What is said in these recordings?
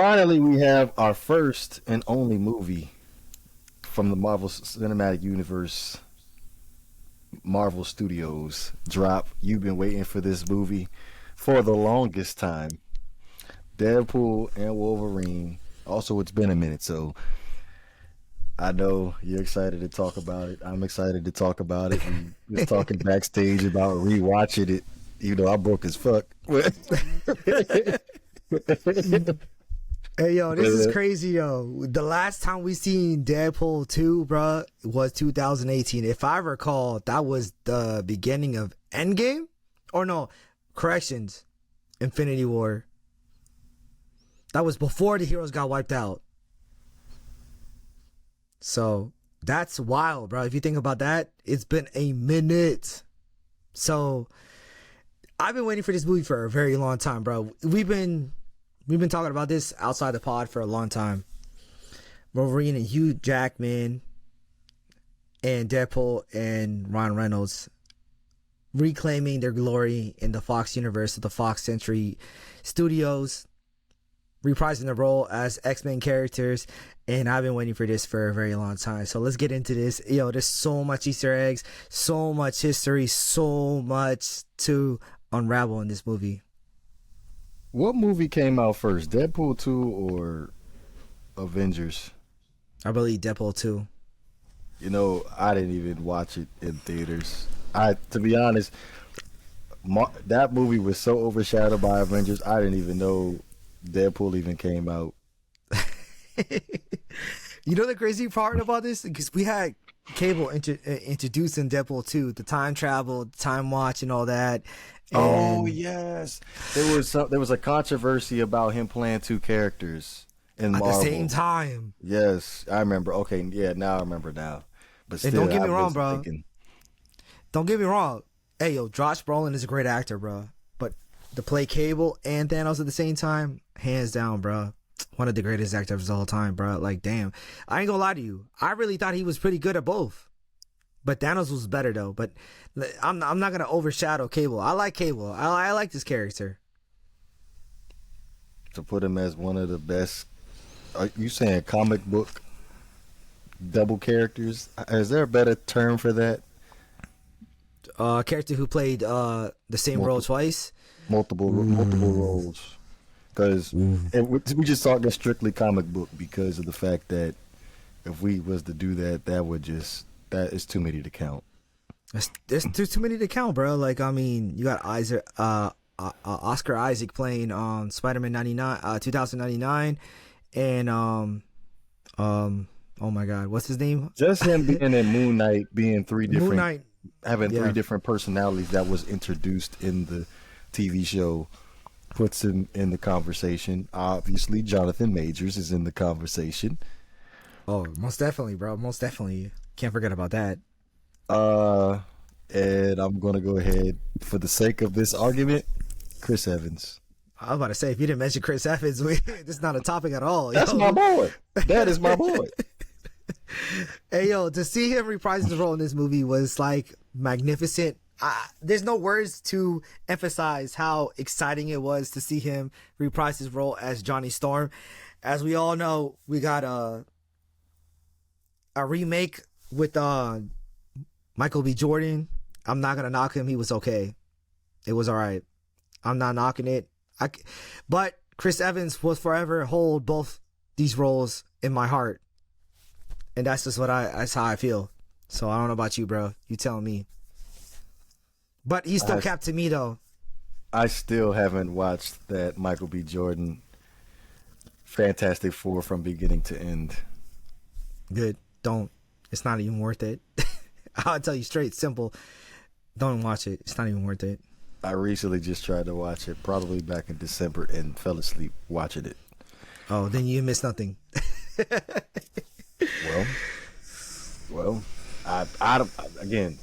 Finally, we have our first and only movie from the Marvel Cinematic Universe, Marvel Studios drop. You've been waiting for this movie for the longest time. Deadpool and Wolverine. Also, it's been a minute, so I know you're excited to talk about it. I'm excited to talk about it. We was talking backstage about rewatching it. You know, I'm broke as fuck. Hey yo, this is crazy yo. The last time we seen Deadpool 2, bruh, was 2018. If I recall, that was the beginning of Endgame? Or no, corrections, Infinity War. That was before the heroes got wiped out. So that's wild, bro. If you think about that, it's been a minute. So I've been waiting for this movie for a very long time, bro. We've been talking about this outside the pod for a long time. Wolverine and Hugh Jackman and Deadpool and Ryan Reynolds reclaiming their glory in the Fox universe of the Fox Century Studios, reprising the role as X-Men characters, and I've been waiting for this for a very long time. So let's get into this. Yo, there's so much Easter eggs, so much history, so much to unravel in this movie. What movie came out first, Deadpool 2 or Avengers? I believe Deadpool 2. You know, I didn't even watch it in theaters. To be honest, that movie was so overshadowed by Avengers, I didn't even know Deadpool even came out. You know the crazy part about this? Because we had Cable introducing Deadpool 2, the time travel, time watch, and all that. Oh yes, there was a controversy about him playing two characters in at Marvel the same time. Yes, I remember. Okay, yeah, now I remember now. But still, And don't get me I wrong, was bro. thinking, Don't get me wrong. Hey, yo, Josh Brolin is a great actor, bro. But to play Cable and Thanos at the same time, hands down, bro. One of the greatest actors of all time, bro. Like, damn. I ain't gonna lie to you. I really thought he was pretty good at both. But Thanos was better, though. But I'm not gonna overshadow Cable. I like Cable. I like this character. to put him as one of the best. Are you saying comic book double characters? Is there a better term for that? A character who played the same role twice. Multiple roles. Because we just talking strictly comic book because of the fact that if we was to do that, that is too many to count. There's too many to count, bro. Like, I mean, you got Oscar Isaac playing Spider-Man 2099, and oh my God, what's his name? Just him being in Moon Knight, being Moon Knight, having yeah. three different personalities that was introduced in the TV show puts him in the conversation. Obviously, Jonathan Majors is in the conversation. Oh, most definitely, bro. Most definitely. Can't forget about that. And I'm gonna go ahead for the sake of this argument, Chris Evans. I was about to say, if you didn't mention Chris Evans, this is not a topic at all. That's my boy. That is my boy. Hey, yo, to see him reprise his role in this movie was like magnificent. There's no words to emphasize how exciting it was to see him reprise his role as Johnny Storm. As we all know, we got a remake with Michael B. Jordan. I'm not gonna knock him. He was okay. It was all right. I'm not knocking it. But Chris Evans will forever hold both these roles in my heart, and that's just that's how I feel. So I don't know about you, bro. You tell me. But he's still capped to me, though. I still haven't watched that Michael B. Jordan Fantastic Four from beginning to end. Good. Don't. It's not even worth it. I'll tell you straight, simple. Don't watch it. It's not even worth it. I recently just tried to watch it, probably back in December, and fell asleep watching it. Oh, then you missed nothing. Well, I again,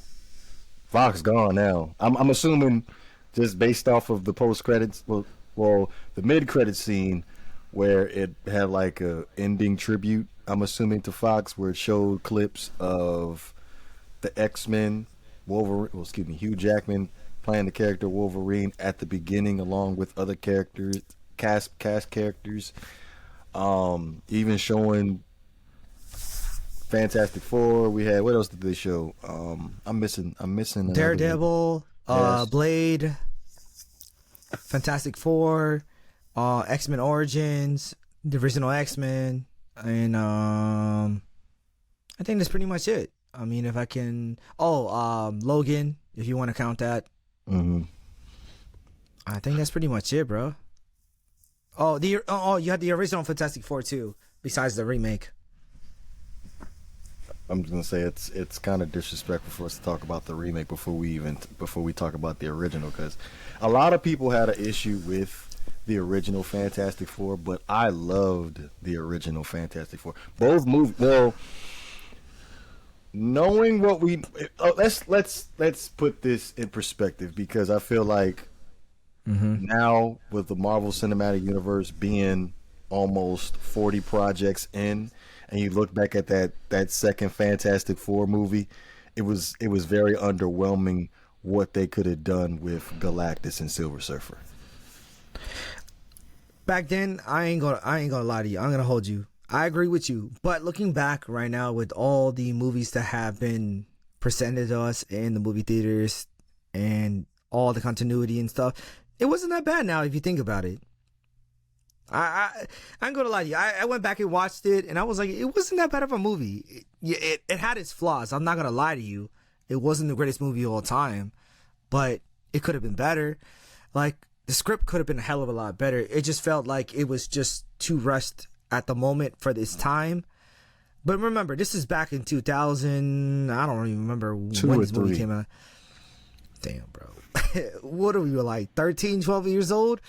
Fox gone now. I'm assuming just based off of the post credits, well, the mid credit scene where it had like a ending tribute. I'm assuming to Fox where it showed clips of the X-Men, Hugh Jackman playing the character Wolverine at the beginning, along with other characters, cast characters. Even showing Fantastic Four. We had, what else did they show? I'm missing another one. Daredevil, Yes. Blade, Fantastic Four, X-Men Origins, the original X-Men, and I think that's pretty much it. I mean, if I can, Logan, if you want to count that. hmm I think that's pretty much it, bro. You had the original Fantastic Four too, besides the remake. I'm just gonna say it's kind of disrespectful for us to talk about the remake before we talk about the original, because a lot of people had an issue with the original Fantastic Four, but I loved the original Fantastic Four. Both movies. Well, knowing what we let's put this in perspective, because I feel like now with the Marvel Cinematic Universe being almost 40 projects in, and you look back at that second Fantastic Four movie, it was very underwhelming what they could have done with Galactus and Silver Surfer. Back then, I ain't gonna lie to you. I'm gonna hold you. I agree with you. But looking back right now, with all the movies that have been presented to us in the movie theaters and all the continuity and stuff, it wasn't that bad now if you think about it. I ain't gonna lie to you. I went back and watched it, and I was like, it wasn't that bad of a movie. It had its flaws. I'm not gonna lie to you. It wasn't the greatest movie of all time, but it could have been better. Like, the script could have been a hell of a lot better. It just felt like it was just too rushed at the moment for this time. But remember, this is back in 2000. I don't even remember when this movie came out. Damn, bro. What are we, like 13, 12 years old?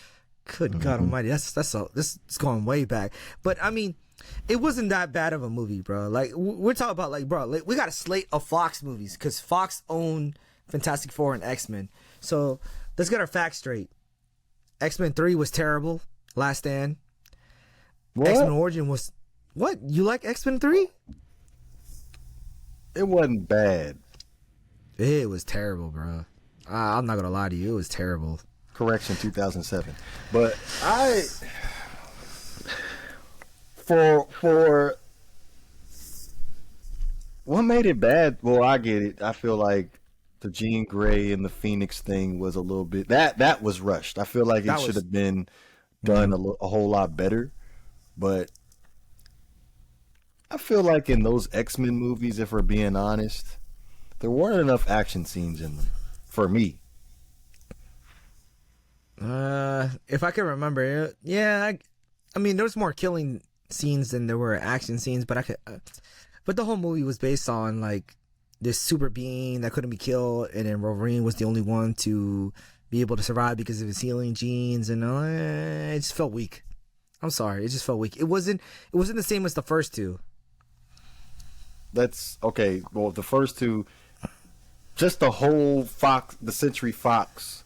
Good God Almighty, this is going way back. But I mean, it wasn't that bad of a movie, bro. Like, we're talking about, like, bro, like, we got a slate of Fox movies because Fox owned Fantastic Four and X-Men. So let's get our facts straight. X-Men 3 was terrible. Last Stand. What? X-Men Origin was what? You like X-Men 3? It wasn't bad. It was terrible, bro. I'm not gonna lie to you, it was terrible. Correction, 2007. But for what made it bad? Well, I get it. I feel like the Jean Grey and the Phoenix thing was a little bit that was rushed. I feel like it should have been done a whole lot better. But I feel like in those X-Men movies, if we're being honest, there weren't enough action scenes in them for me. If I can remember, yeah, I mean, there was more killing scenes than there were action scenes, but but the whole movie was based on like this super being that couldn't be killed, and then Wolverine was the only one to be able to survive because of his healing genes, and it just felt weak. I'm sorry, it just felt weak. It wasn't the same as the first two. That's okay. Well, the first two, just the whole the Century Fox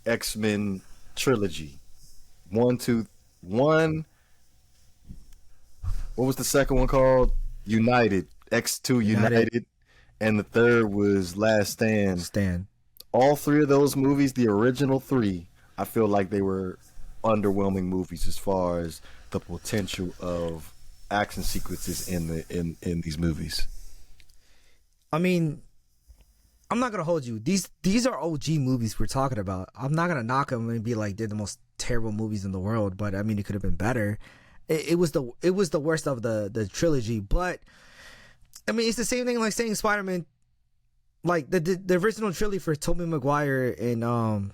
X-Men trilogy. One, two, one. What was the second one called? United. X2 United. And the third was Last Stand. All three of those movies, the original three, I feel like they were underwhelming movies as far as the potential of action sequences in these movies. I mean, I'm not gonna hold you. These are OG movies we're talking about. I'm not gonna knock them and be like they're the most terrible movies in the world, but I mean, it could have been better. It was the worst of the trilogy, but I mean, it's the same thing like saying Spider-Man, like the original trilogy for Tobey Maguire and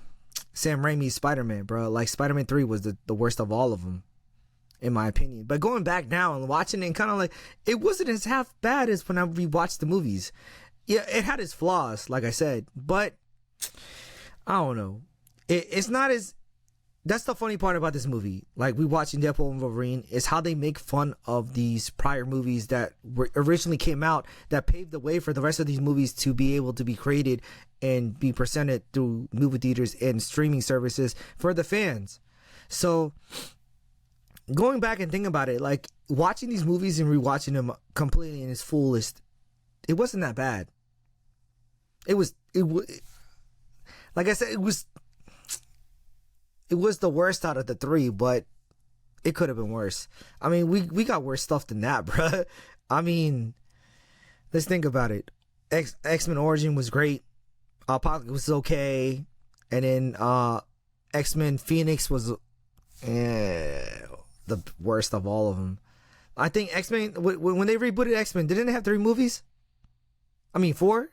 Sam Raimi's Spider-Man, bro. Like, Spider-Man 3 was the worst of all of them, in my opinion. But going back now and watching it, and kind of like, it wasn't as half bad as when I rewatched the movies. Yeah, it had its flaws, like I said, but I don't know. It's not as. That's the funny part about this movie. Like, we watching Deadpool and Wolverine is how they make fun of these prior movies that originally came out that paved the way for the rest of these movies to be able to be created and be presented through movie theaters and streaming services for the fans. So, going back and thinking about it, like, watching these movies and rewatching them completely in its fullest, it wasn't that bad. It was like I said, it was the worst out of the three, but it could have been worse. I mean, we got worse stuff than that, bruh. I mean, let's think about it. X-Men Origin was great. Apocalypse was okay, and then X-Men Phoenix was the worst of all of them. I think X-Men, when they rebooted X-Men, didn't they have 3 movies? I mean, 4?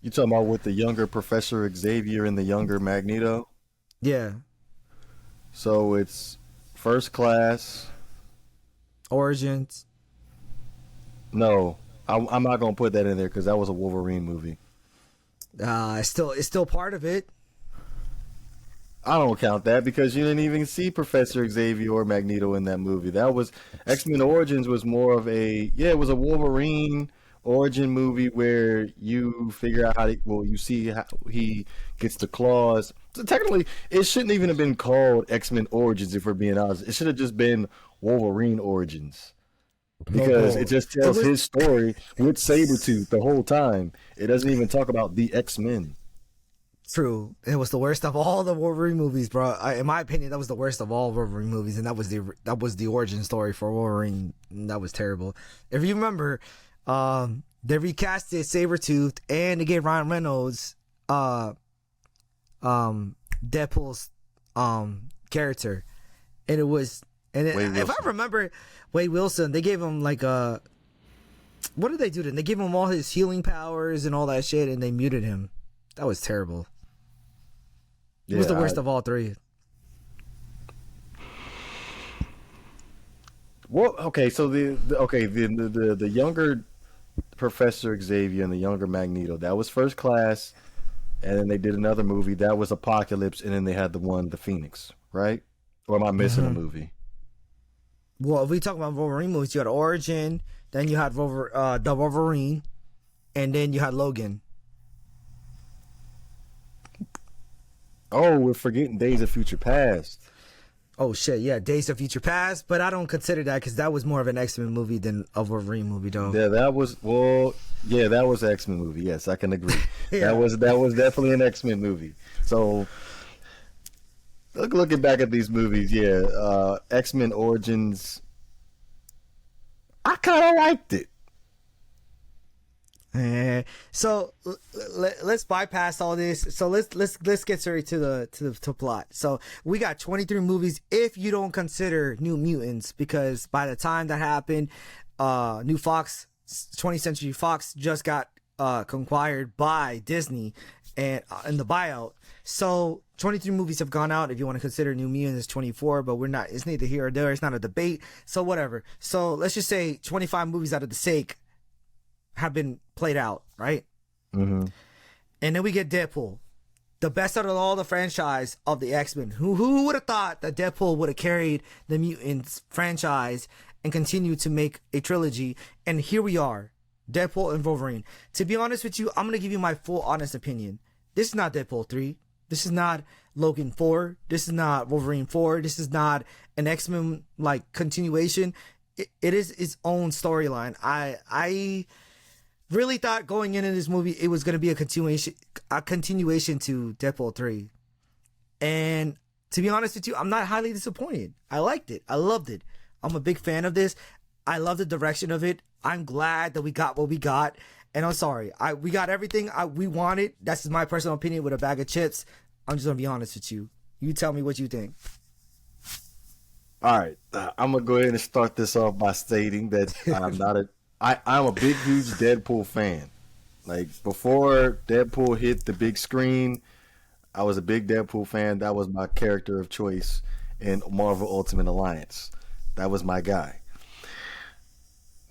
You talking about with the younger Professor Xavier and the younger Magneto? Yeah. So it's First Class. Origins. No, I'm not gonna put that in there because that was a Wolverine movie. It's still part of it. I don't count that because you didn't even see Professor Xavier or Magneto in that movie. That was X-Men Origins was more of it was a Wolverine origin movie where you figure out you see how he gets the claws. So technically, it shouldn't even have been called X-Men Origins if we're being honest. It should have just been Wolverine Origins. Because it just tells his story with Sabretooth the whole time. It doesn't even talk about the X-Men. True. It was the worst of all the Wolverine movies, bro. In my opinion, that was the worst of all Wolverine movies, and that was the origin story for Wolverine. That was terrible. If you remember, they recasted Sabretooth and they gave Ryan Reynolds Deadpool's character. And it was if I remember Wade Wilson, they gave him like what did they do to him? They gave him all his healing powers and all that shit, and they muted him. That was terrible. It was the worst of all 3. Well, okay, so the younger Professor Xavier and the younger Magneto, that was First Class, and then they did another movie that was Apocalypse, and then they had the Phoenix, right? Or am I missing a movie? Well, if we talk about Wolverine movies, you had Origin, then you had the Wolverine, and then you had Logan. Oh, we're forgetting Days of Future Past. Oh shit, yeah, Days of Future Past, but I don't consider that because that was more of an X-Men movie than a Wolverine movie, though. Yeah, that was an X-Men movie. Yes, I can agree. Yeah. That was definitely an X-Men movie. So looking back at these movies, X-Men Origins, I kind of liked it. So let's bypass all this. So let's get straight to the plot. So we got 23 movies if you don't consider New Mutants, because by the time that happened, New Fox, 20th Century Fox just got acquired by Disney and in the buyout. So 23 movies have gone out. If you want to consider New Mutants, 24, but we're not. It's neither here or there. It's not a debate. So whatever. So let's just say 25 movies out of the sake have been played out, right? Mm-hmm. And then we get Deadpool, the best out of all the franchise of the X-Men. Who would have thought that Deadpool would have carried the Mutants franchise and continued to make a trilogy? And here we are, Deadpool and Wolverine. To be honest with you, I'm going to give you my full honest opinion. This is not Deadpool 3. This is not Logan 4. This is not Wolverine 4. This is not an X-Men like continuation. It is its own storyline. I really thought going into this movie it was going to be a continuation to Deadpool 3. And to be honest with you, I'm not highly disappointed. I liked it. I loved it. I'm a big fan of this. I love the direction of it. I'm glad that we got what we got. And I'm sorry, we got everything we wanted. That's my personal opinion with a bag of chips. I'm just going to be honest with you. You tell me what you think. All right. I'm going to go ahead and start this off by stating that I'm a big, huge Deadpool fan. Like, before Deadpool hit the big screen, I was a big Deadpool fan. That was my character of choice in Marvel Ultimate Alliance. That was my guy.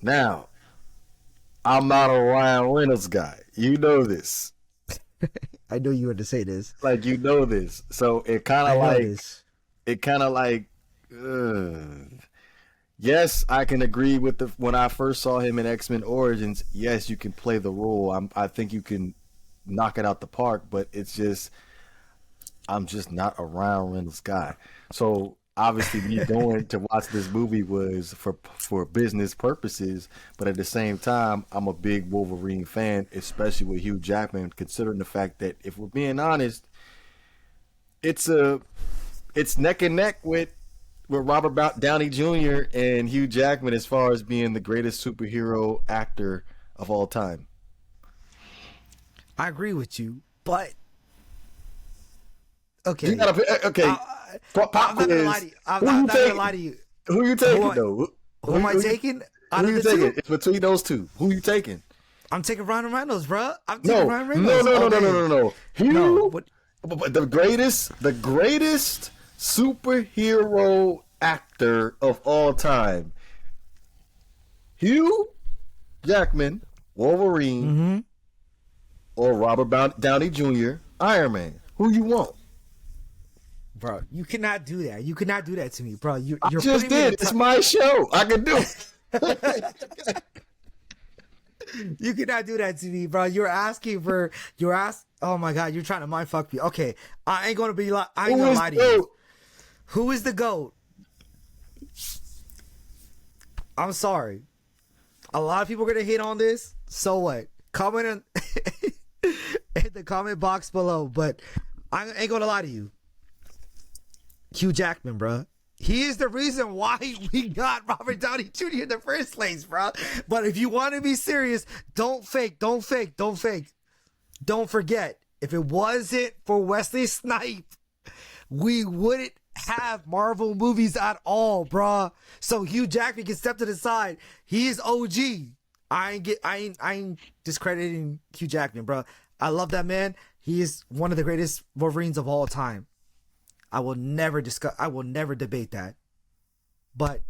Now, I'm not a Ryan Reynolds guy. You know this. I know you had to say this. Like, you know this. So it kind of like, yes, I can agree with when I first saw him in X-Men Origins, yes, you can play the role. I think you can knock it out the park, but it's just, I'm just not a Ryan Reynolds guy. So obviously me going to watch this movie was for business purposes, but at the same time, I'm a big Wolverine fan, especially with Hugh Jackman, considering the fact that, if we're being honest, it's neck and neck with with Downey Jr. and Hugh Jackman as far as being the greatest superhero actor of all time. I agree with you, but okay. You gotta, okay. Pop I'm not gonna lie quiz. to you. I'm not gonna lie to you. Who you taking though? Who am I taking? Out Who of you the taking? two? It's between those two. Who you taking? I'm taking Ryan Reynolds, bro. I'm No, taking no, Ryan no, Reynolds. no, no, all day. no. Hugh, No, what- the greatest superhero actor of all time. Hugh Jackman, Wolverine, Mm-hmm. or Robert Downey Jr., Iron Man. Who you want? Bro, you cannot do that. You cannot do that to me, bro. You're I just putting me in did. a It's my show. I can do it. You cannot do that to me, bro. Oh my god, you're trying to mind fuck me. Okay, I ain't gonna lie to you. Who is the GOAT? I'm sorry. A lot of people are gonna hate on this. So what? Comment in the comment box below. But I ain't gonna lie to you. Hugh Jackman, bro. He is the reason why we got Robert Downey Jr. in the first place, bro. But if you want to be serious, don't fake. Don't forget, if it wasn't for Wesley Snipes, we wouldn't have Marvel movies at all, bro. So Hugh Jackman can step to the side. He is OG. I ain't discrediting Hugh Jackman, bro. I love that man. He is one of the greatest Wolverines of all time. I will never debate that. But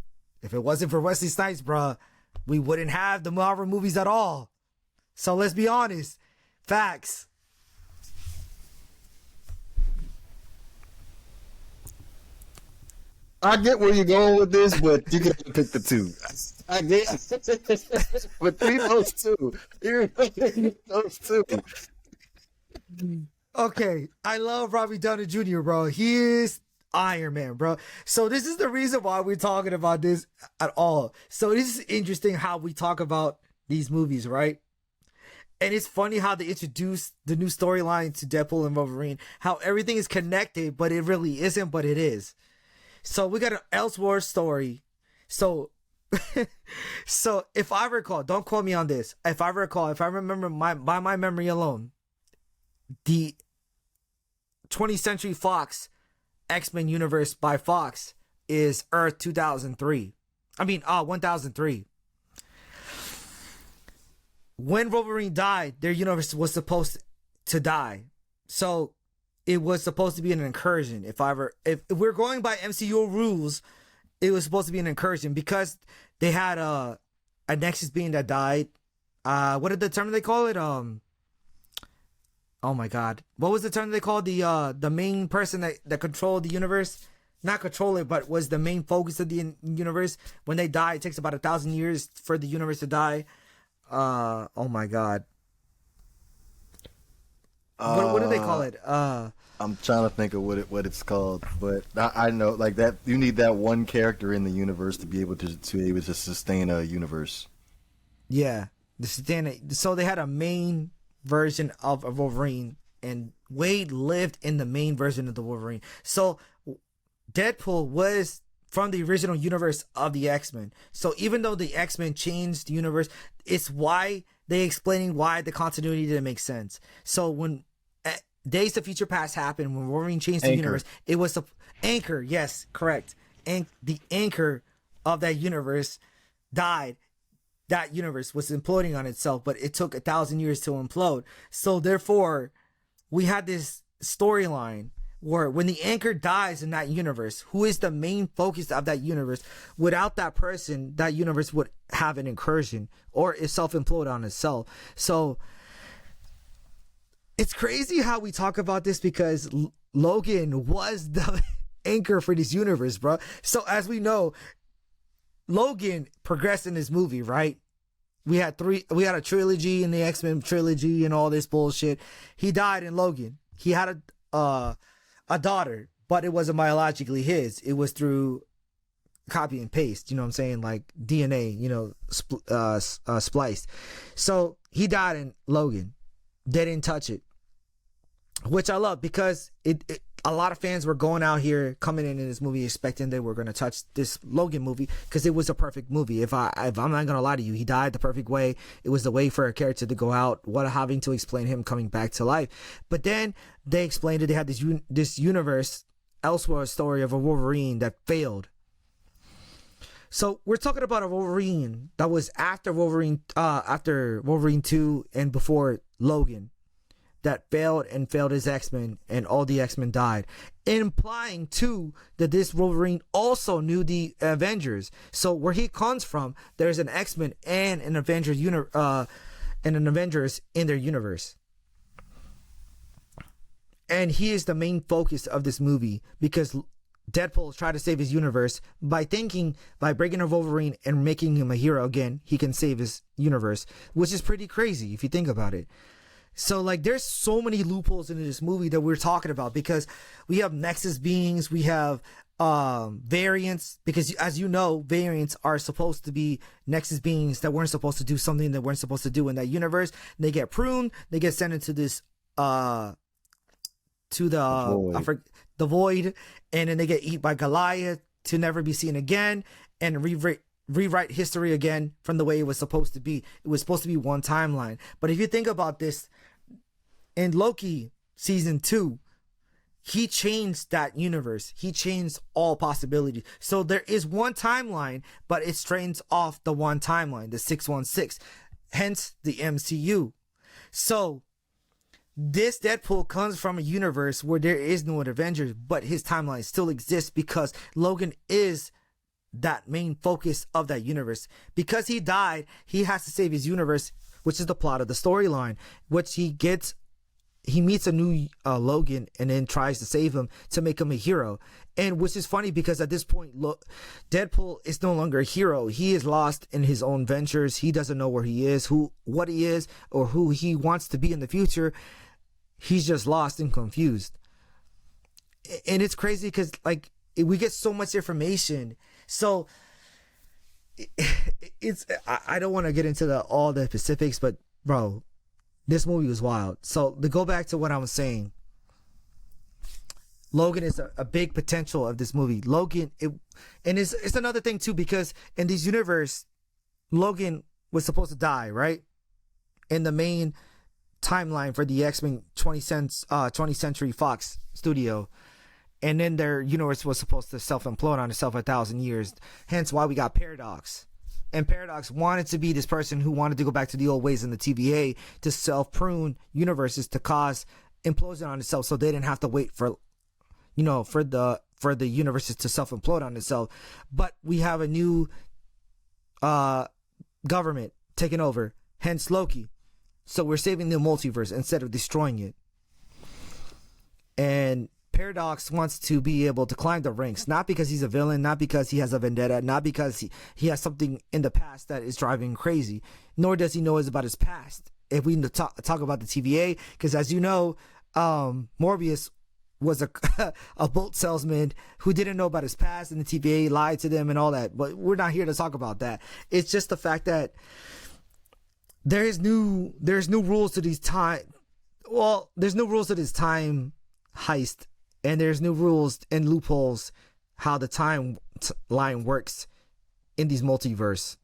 if it wasn't for Wesley Snipes, bro, we wouldn't have the Marvel movies at all. So let's be honest. Facts. I get where you're going with this, but you can pick the two. I get between those two. You're picking those two. Okay, I love Robbie Downey Jr., bro. He is Iron Man, bro. So this is the reason why we're talking about this at all. So this is interesting how we talk about these movies, right? And it's funny how they introduced the new storyline to Deadpool and Wolverine, how everything is connected, but it really isn't, but it is. So we got an Elseworld story. So so if I recall, don't quote me on this. If I remember by my memory alone, the 20th Century Fox X-Men universe by Fox is Earth 2003. 1003. When Wolverine died, their universe was supposed to die. So it was supposed to be an incursion. If we're going by MCU rules, it was supposed to be an incursion because they had a Nexus being that died. What did the term they call it? Oh my god. What was the term they called? The main person that controlled the universe? Not control it, but was the main focus of the universe. When they die, it takes about 1,000 years for the universe to die. Oh my god. What do they call it? I'm trying to think of what it's called, but I know like that you need that one character in the universe to be able to sustain a universe. Yeah, so they had a main version of a Wolverine, and Wade lived in the main version of the Wolverine. So Deadpool was from the original universe of the X-Men. So even though the X-Men changed the universe, it's why they explaining why the continuity didn't make sense. So when Days of Future Past happened, when Wolverine changed the universe, it was the anchor. Yes, correct. And the anchor of that universe died. That universe was imploding on itself, but it took 1,000 years to implode. So therefore, we had this storyline where when the anchor dies in that universe, who is the main focus of that universe, without that person, that universe would have an incursion or it self-implode on itself. So it's crazy how we talk about this because Logan was the anchor for this universe, bro. So as we know, Logan progressed in this movie, right? We had a trilogy in the X-Men trilogy and all this bullshit. He died in Logan. He had a daughter, but it wasn't biologically his. It was through copy and paste, you know what I'm saying? Like DNA, spliced. So he died in Logan. They didn't touch it, which I love because it a lot of fans were going out here coming in this movie expecting they were going to touch this Logan movie because it was a perfect movie. If I'm not going to lie to you, he died the perfect way. It was the way for a character to go out, what having to explain him coming back to life. But then they explained that they had this universe elsewhere, a story of a Wolverine that failed. So we're talking about a Wolverine that was after Wolverine 2 and before Logan, that failed his X-Men, and all the X-Men died, implying too that this Wolverine also knew the Avengers. So where he comes from, there's an X-Men and an Avengers in their universe. And he is the main focus of this movie because Deadpool tried to save his universe by breaking a Wolverine and making him a hero again, he can save his universe, which is pretty crazy if you think about it. So like there's so many loopholes in this movie that we're talking about because we have Nexus beings, we have variants, because as you know, variants are supposed to be Nexus beings that weren't supposed to do something they weren't supposed to do in that universe. They get pruned, they get sent into this the void, and then they get eaten by Goliath to never be seen again and rewrite history again from the way it was supposed to be. It was supposed to be one timeline. But if you think about this, in Loki season 2, he changed that universe. He changed all possibilities. So there is one timeline, but it strains off the one timeline, the 616, hence the MCU. So this Deadpool comes from a universe where there is no Avengers, but his timeline still exists because Logan is that main focus of that universe. Because he died, he has to save his universe, which is the plot of the storyline, which he meets a new Logan and then tries to save him to make him a hero. And which is funny because at this point, Deadpool is no longer a hero. He is lost in his own ventures. He doesn't know where he is, what he is, or who he wants to be in the future. He's just lost and confused. And it's crazy because like we get so much information. So I don't want to get into all the specifics, but bro, this movie was wild. So to go back to what I was saying, Logan is a big potential of this movie. Logan, it's another thing too, because in this universe, Logan was supposed to die, right? In the main timeline for the X-Men 20th Century Fox studio. And then their universe was supposed to self-implode on itself 1,000 years. Hence why we got Paradox. And Paradox wanted to be this person who wanted to go back to the old ways in the TVA to self-prune universes to cause implosion on itself, so they didn't have to wait for the universes to self-implode on itself. But we have a new government taking over, hence Loki. So we're saving the multiverse instead of destroying it. And Paradox wants to be able to climb the ranks, not because he's a villain, not because he has a vendetta, not because he has something in the past that is driving him crazy, nor does he know about his past. If we talk about the TVA, because as you know, Morbius was a boat salesman who didn't know about his past, and the TVA lied to them and all that. But we're not here to talk about that. It's just the fact that there's new rules to these time. Well, there's no rules to this time heist. And there's new rules and loopholes how the timeline works in these multiverse.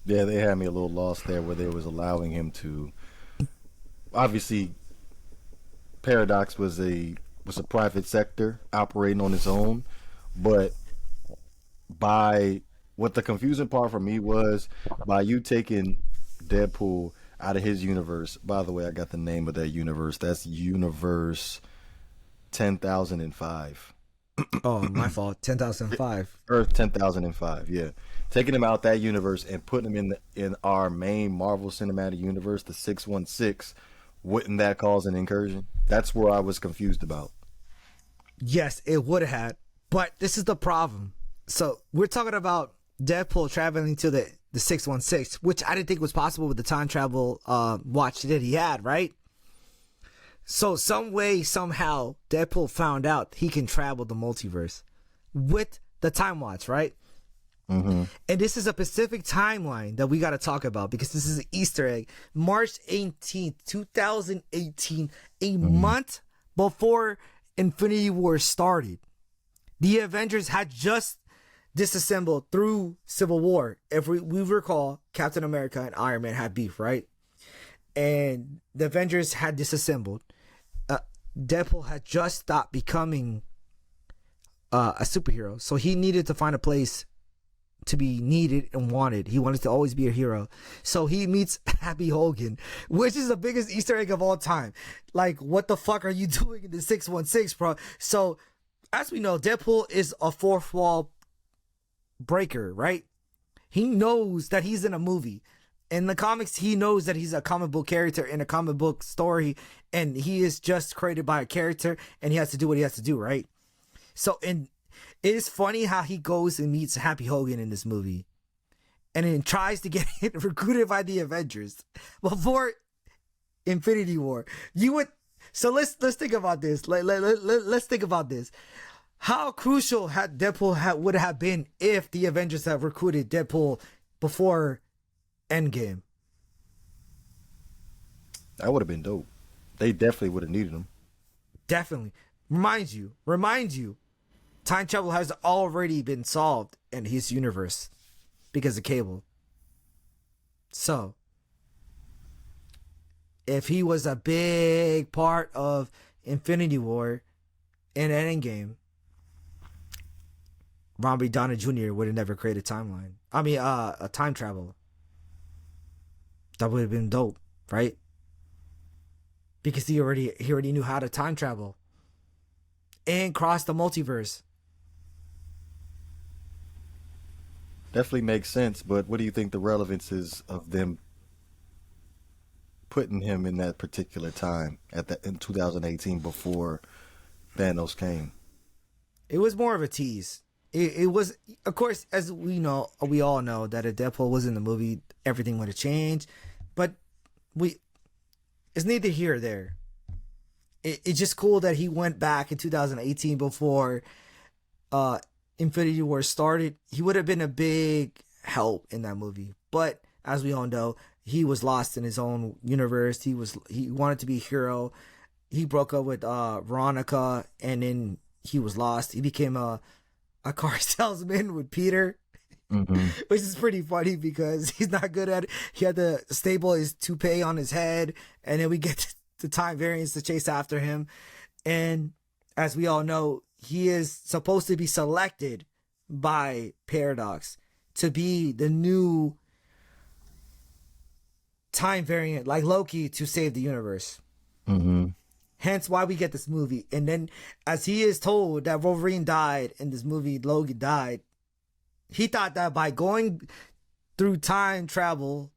Yeah, they had me a little lost there where they was allowing him to. Obviously, Paradox was a private sector operating on its own, but by what the confusing part for me was by you taking Deadpool out of his universe. By the way, I got the name of that universe. That's Universe 10,005. Oh, my fault. 10,005. Earth 10,005. Yeah, taking him out that universe and putting him in our main Marvel Cinematic Universe, the 616. Wouldn't that cause an incursion? That's where I was confused about. Yes, it would have. But this is the problem. So we're talking about Deadpool traveling to the 616, which I didn't think was possible with the time travel watch that he had, right? So some way, somehow, Deadpool found out he can travel the multiverse with the time watch, right? Mm-hmm. And this is a specific timeline that we got to talk about because this is an Easter egg. March 18th, 2018, a month before Infinity War started. The Avengers had just disassembled through Civil War. If we recall, Captain America and Iron Man had beef, right? And the Avengers had disassembled. Deadpool had just stopped becoming a superhero, so he needed to find a place to be needed and wanted. He wanted to always be a hero. So he meets Happy Hogan, which is the biggest Easter egg of all time. Like, what the fuck are you doing in the 616, bro? So, as we know, Deadpool is a fourth wall breaker, right? He knows that he's in a movie. In the comics, he knows that he's a comic book character in a comic book story, and he is just created by a character, and he has to do what he has to do, right? So, it is funny how he goes and meets Happy Hogan in this movie, and then tries to get recruited by the Avengers before Infinity War. So let's think about this. Let's think about this. How crucial had Deadpool would have been if the Avengers had recruited Deadpool before Endgame? That would have been dope. They definitely would have needed him. Definitely. Remind you, time travel has already been solved in his universe because of Cable. So, if he was a big part of Infinity War and Endgame, Robert Downey Jr. would have never created a time travel. That would have been dope, right? Because he already knew how to time travel and cross the multiverse. Definitely makes sense, but what do you think the relevance is of them putting him in that particular time in 2018 before Thanos came? It was more of a tease. It was, of course, as we all know that if Deadpool was in the movie, everything would have changed. But it's neither here or there. It's just cool that he went back in 2018 before Infinity War started. He would have been a big help in that movie. But as we all know, he was lost in his own universe. He wanted to be a hero. He broke up with Veronica, and then he was lost. He became a car salesman with Peter. Mm-hmm. Which is pretty funny because he's not good at it. He had to stable his toupee on his head, and then we get the time variance to chase after him. And as we all know, he is supposed to be selected by Paradox to be the new time variant, like Loki, to save the universe. Mm-hmm. Hence why we get this movie. And then as he is told that Wolverine died in this movie, Logan died, he thought that by going through time travel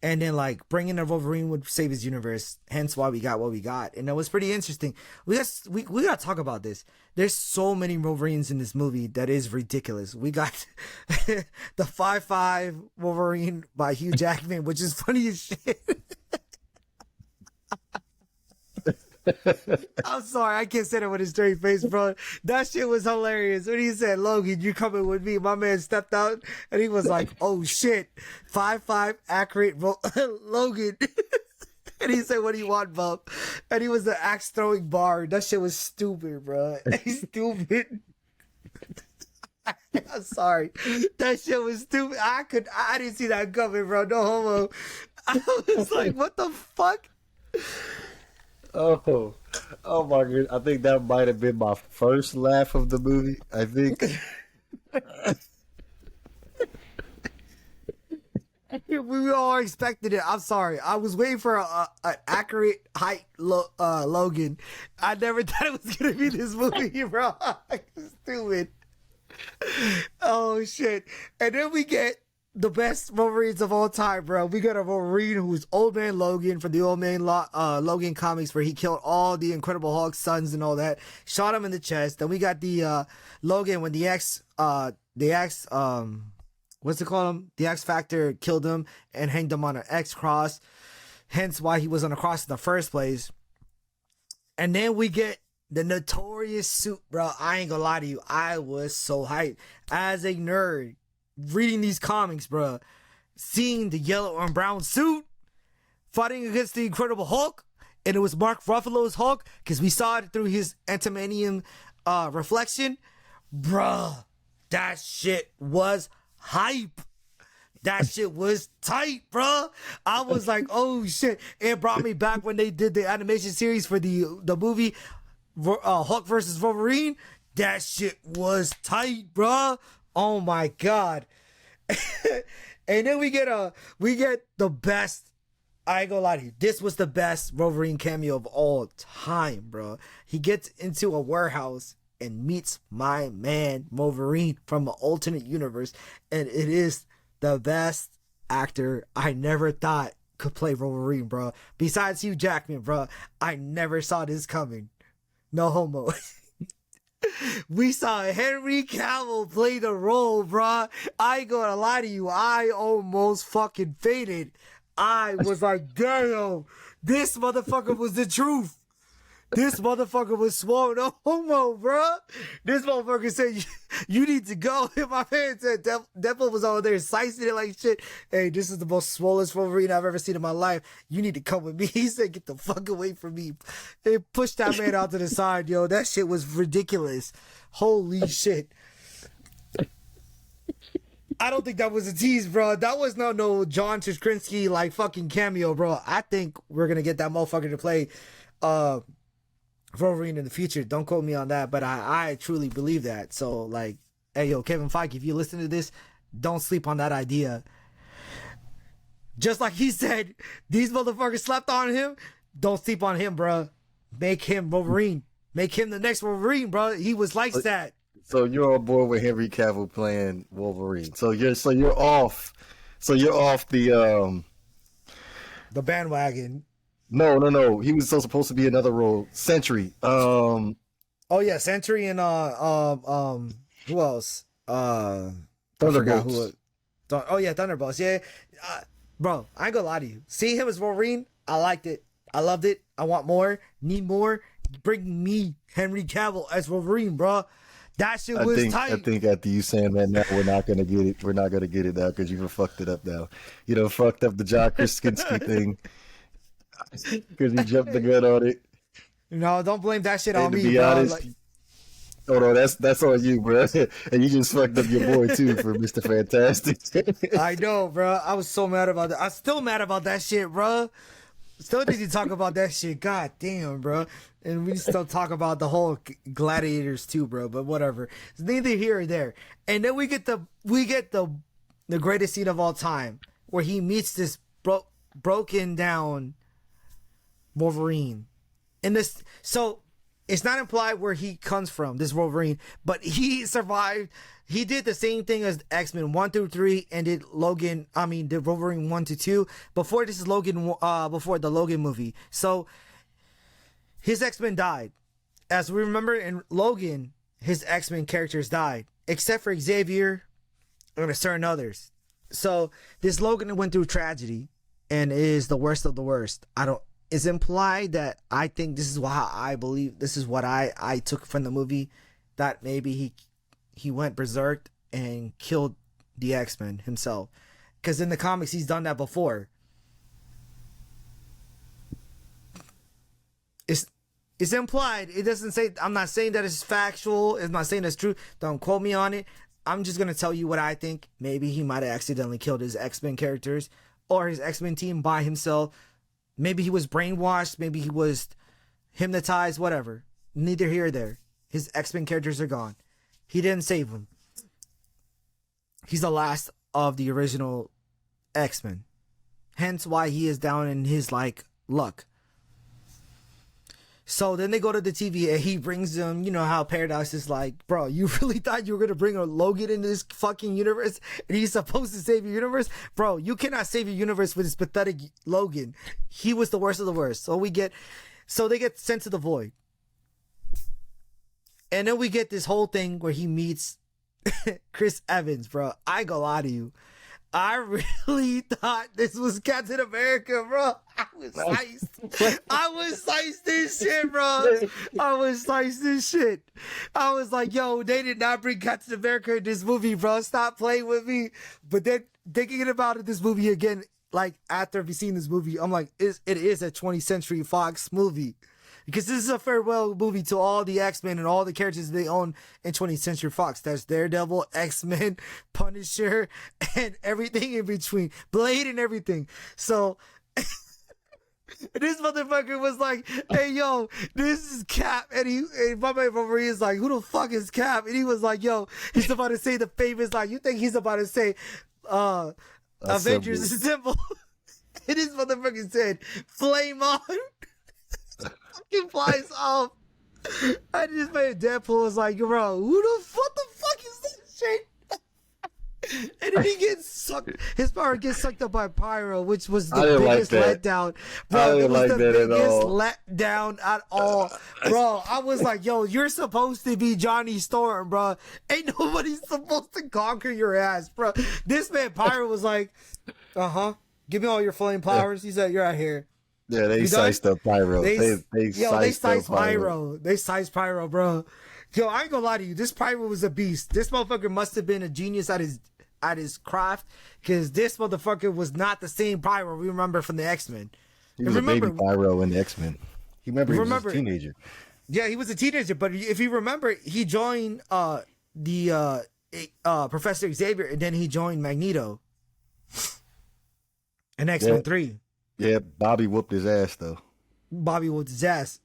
and then like bringing a Wolverine would save his universe. Hence why we got what we got. And it was pretty interesting. We got to talk about this. There's so many Wolverines in this movie that is ridiculous. We got the 5'5" Wolverine by Hugh Jackman, which is funny as shit. I'm sorry, I can't say that with a straight face, bro. That shit was hilarious. When he said, "Logan, you coming with me?" My man stepped out and he was like, "Oh shit, 5'5" accurate Logan." And he said, "What do you want, bub?" And he was the axe throwing bar. That shit was stupid, bro. He's stupid. I'm sorry. That shit was stupid. I didn't see that coming, bro. No homo. I was like, what the fuck? Oh my god! I think that might have been my first laugh of the movie. I think. We all expected it. I'm sorry. I was waiting for an accurate height Logan. I never thought it was gonna be this movie, bro. Stupid. Oh shit! And then we get the best Wolverines of all time, bro. We got a Wolverine who's Old Man Logan from the Old Man Logan comics, where he killed all the Incredible Hulk sons and all that, shot him in the chest. Then we got the Logan when the X what's it called? The X Factor killed him and hanged him on an X cross. Hence why he was on a cross in the first place. And then we get the notorious suit, bro. I ain't gonna lie to you. I was so hyped as a nerd. reading these comics, bro, seeing the yellow and brown suit fighting against the Incredible Hulk, and it was Mark Ruffalo's Hulk because we saw it through his antimanium reflection, bruh. That shit was hype. That shit was tight, bro. I was like, oh shit. It brought me back when they did the animation series for the movie Hulk versus Wolverine. That shit was tight, bro. Oh my god. And then we get the best. I ain't gonna lie to you. This was the best Wolverine cameo of all time, bro. He gets into a warehouse and meets my man Wolverine from an alternate universe, and it is the best actor I never thought could play Wolverine, bro. Besides Hugh Jackman, bro. I never saw this coming. No homo. We saw Henry Cavill play the role, bro. I ain't gonna lie to you. I almost fucking fainted. I was like, damn, this motherfucker was the truth. This motherfucker was swole, no homo, bro. This motherfucker said, you need to go. And my man said, Deadpool was over there slicing it like shit. Hey, this is the most swollest Wolverine I've ever seen in my life. You need to come with me. He said, get the fuck away from me. They pushed that man out to the side, yo. That shit was ridiculous. Holy shit. I don't think that was a tease, bro. That was no John Krasinski like fucking cameo, bro. I think we're gonna get that motherfucker to play Wolverine in the future. Don't quote me on that, but I truly believe that. So like, hey yo, Kevin Feige, if you listen to this, don't sleep on that idea. Just like he said, these motherfuckers slept on him. Don't sleep on him, bro. Make him Wolverine. Make him the next Wolverine, bro. He was like that. So you're on board with Henry Cavill playing Wolverine. So you're off. So you're off the bandwagon. No. He was so supposed to be another role. Sentry. Oh yeah, Sentry and who else? Thunderbolts. Oh yeah, Thunderbolts. Yeah. Bro, I ain't gonna lie to you. Seeing him as Wolverine, I liked it. I loved it. I want more. Need more. Bring me Henry Cavill as Wolverine, bro. That shit was tight. I think after you saying that now, we're not gonna get it. We're not gonna get it now because you've fucked it up now. You know, fucked up the John Krasinski thing because you jumped the gun on it. No, don't blame that shit on to me, be bro. honest, oh no, that's on you, bro. And you just fucked up your boy too for Mr. Fantastic. I know, bro. I was so mad about that. I'm still mad about that shit, bro. Still need to talk about that shit. God damn, bro. And we still talk about the whole Gladiators too, bro. But whatever. It's neither here or there. And then we get the greatest scene of all time, where he meets this broken down Wolverine. And this, so it's not implied where he comes from, this Wolverine, but he survived. He did the same thing as X-Men 1 through 3 and did Wolverine 1 to 2. Before this is before the Logan movie. So his X-Men died. As we remember in Logan, his X-Men characters died, except for Xavier and certain others. So this Logan went through tragedy and is the worst of the worst. It's implied that I think this is how I believe, this is what I took from the movie, that maybe he went berserk and killed the X-Men himself. Because in the comics, he's done that before. It's implied. It doesn't say, I'm not saying that it's factual. I'm not saying it's true. Don't quote me on it. I'm just going to tell you what I think. Maybe he might have accidentally killed his X-Men characters or his X-Men team by himself. Maybe he was brainwashed. Maybe he was hypnotized, whatever. Neither here or there. His X-Men characters are gone. He didn't save them. He's the last of the original X-Men. Hence why he is down in his, luck. So then they go to the TV and he brings them, you know how Paradox is like, bro, you really thought you were going to bring a Logan into this fucking universe and he's supposed to save your universe? Bro, you cannot save your universe with this pathetic Logan. He was the worst of the worst. So they get sent to the void. And then we get this whole thing where he meets Chris Evans, bro. I ain't gonna lie to you. I really thought this was Captain America, bro. I was sliced. I was sliced this shit, bro. I was sliced this shit. I was like, yo, they did not bring Captain America in this movie, bro. Stop playing with me. But then thinking about this movie again, like after we've seen this movie, I'm like, it is a 20th Century Fox movie. Because this is a farewell movie to all the X-Men and all the characters they own in 20th Century Fox. That's Daredevil, X-Men, Punisher, and everything in between. Blade and everything. So, this motherfucker was like, hey, yo, this is Cap. And my man Wolverine is like, who the fuck is Cap? And he was like, yo, he's about to say the famous line. You think he's about to say, Avengers Assemble. And this motherfucker said, flame on. Fucking flies off. I just made Deadpool was like, bro, what the fuck is this shit? And then he gets sucked. His power gets sucked up by Pyro, which was the biggest letdown. Bro, it was the biggest letdown at all. Bro, I was like, yo, you're supposed to be Johnny Storm, bro. Ain't nobody supposed to conquer your ass, bro. This man Pyro was like, give me all your flame powers. He said, you're out here. Yeah, they sized up Pyro. They sized Pyro. They sized Pyro, bro. Yo, I ain't gonna lie to you. This Pyro was a beast. This motherfucker must have been a genius at his craft, because this motherfucker was not the same Pyro we remember from the X-Men. He was a baby Pyro in the X-Men. He was a teenager. Yeah, he was a teenager, but if you remember, he joined Professor Xavier, and then he joined Magneto in X-Men 3. Yeah, Bobby whooped his ass, though. Bobby whooped his ass.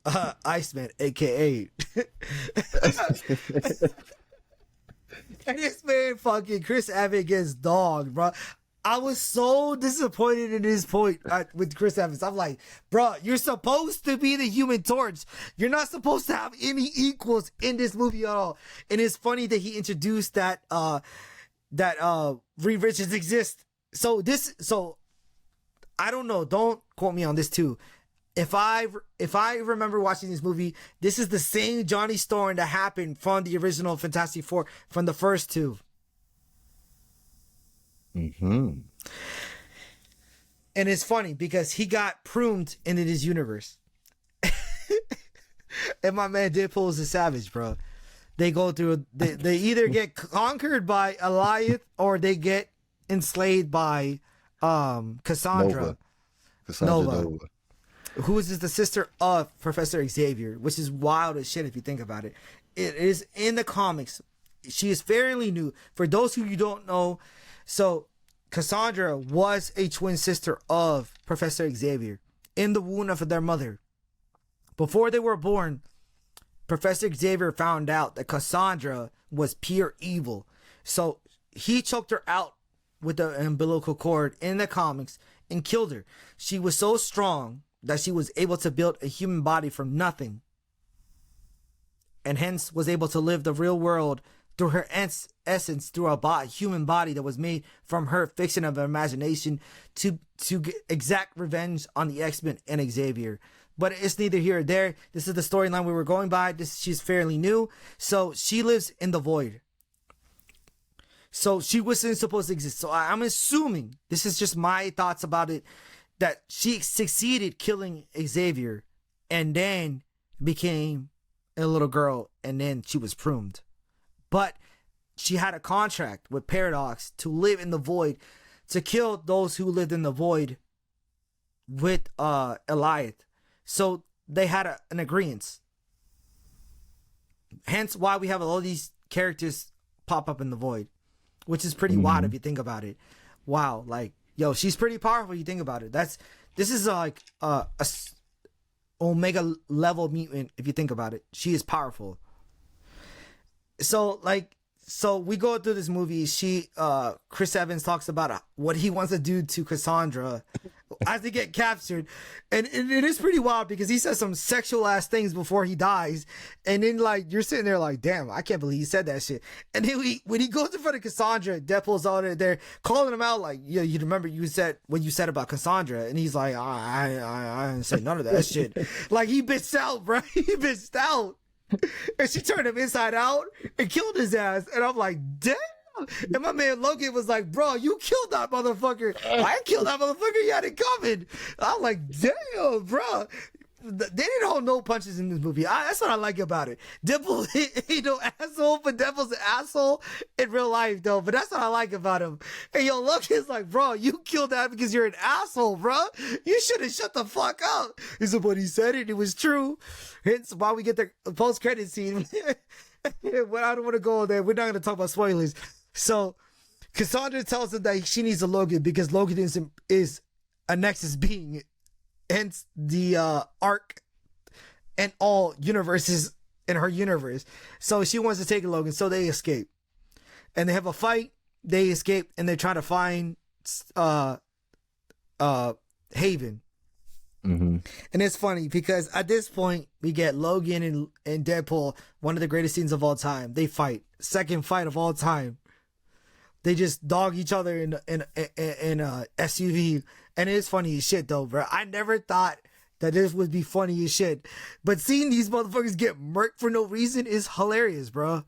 Iceman, a.k.a. And this man fucking Chris Evans gets dogged, bro. I was so disappointed in his point with Chris Evans. I'm like, bro, you're supposed to be the Human Torch. You're not supposed to have any equals in this movie at all. And it's funny that he introduced that Reed Richards exists. So I don't know. Don't quote me on this too. If I remember watching this movie, this is the same Johnny Storm that happened from the original Fantastic Four, from the first two. Mm-hmm. And it's funny because he got pruned into this universe. And my man Deadpool is a savage, bro. They go through, they either get conquered by Alioth or they get enslaved by Cassandra Nova. Who is the sister of Professor Xavier, which is wild as shit if you think about it. It is in the comics. She is fairly new. For those who you don't know, so Cassandra was a twin sister of Professor Xavier in the womb of their mother. Before they were born, Professor Xavier found out that Cassandra was pure evil. So he choked her out with the umbilical cord in the comics and killed her. She was so strong that she was able to build a human body from nothing, and hence was able to live the real world through her essence, through a human body that was made from her fiction of imagination to exact revenge on the X-Men and Xavier. But it's neither here or there. This is the storyline we were going by. She's fairly new, so she lives in the void. So she wasn't supposed to exist. So I'm assuming, this is just my thoughts about it, that she succeeded killing Xavier and then became a little girl, and then she was pruned. But she had a contract with Paradox to live in the void, to kill those who lived in the void with Alioth. So they had an agreement. Hence why we have all these characters pop up in the void, which is pretty wild if you think about it. Wow, like, yo, she's pretty powerful if you think about it. This is like a Omega level mutant if you think about it. She is powerful. So we go through this movie. Chris Evans talks about what he wants to do to Cassandra as they get captured, and it is pretty wild because he says some sexual ass things before he dies, and then like you're sitting there like, damn, I can't believe he said that shit. And then when he goes in front of Cassandra, Deadpool's on there calling him out like, yeah, you remember you said what you said about Cassandra, and he's like, I didn't say none of that shit. Like, he bitched out, bro. He bitched out. And she turned him inside out and killed his ass. And I'm like, damn, And my man Logan was like, bro, you killed that motherfucker. I ain't killed that motherfucker. You had it coming. I'm like, damn, bro. They didn't hold no punches in this movie. That's what I like about it. Deadpool ain't no asshole, but Deadpool's an asshole in real life, though. But that's what I like about him. And yo, Logan's like, bro, you killed that because you're an asshole, bro. You should have shut the fuck up. He said, but he said it. It was true. Hence why we get the post-credit scene. But I don't want to go there. We're not going to talk about spoilers. So Cassandra tells him that she needs a Logan because Logan is a Nexus being. Hence the arc and all universes in her universe. So she wants to take Logan, so they escape. And they have a fight, they escape, and they're trying to find Haven. Mm-hmm. And it's funny because at this point we get Logan and Deadpool, one of the greatest scenes of all time. They fight. Second fight of all time. They just dog each other in a SUV. And it's funny as shit, though, bro. I never thought that this would be funny as shit. But seeing these motherfuckers get murked for no reason is hilarious, bro.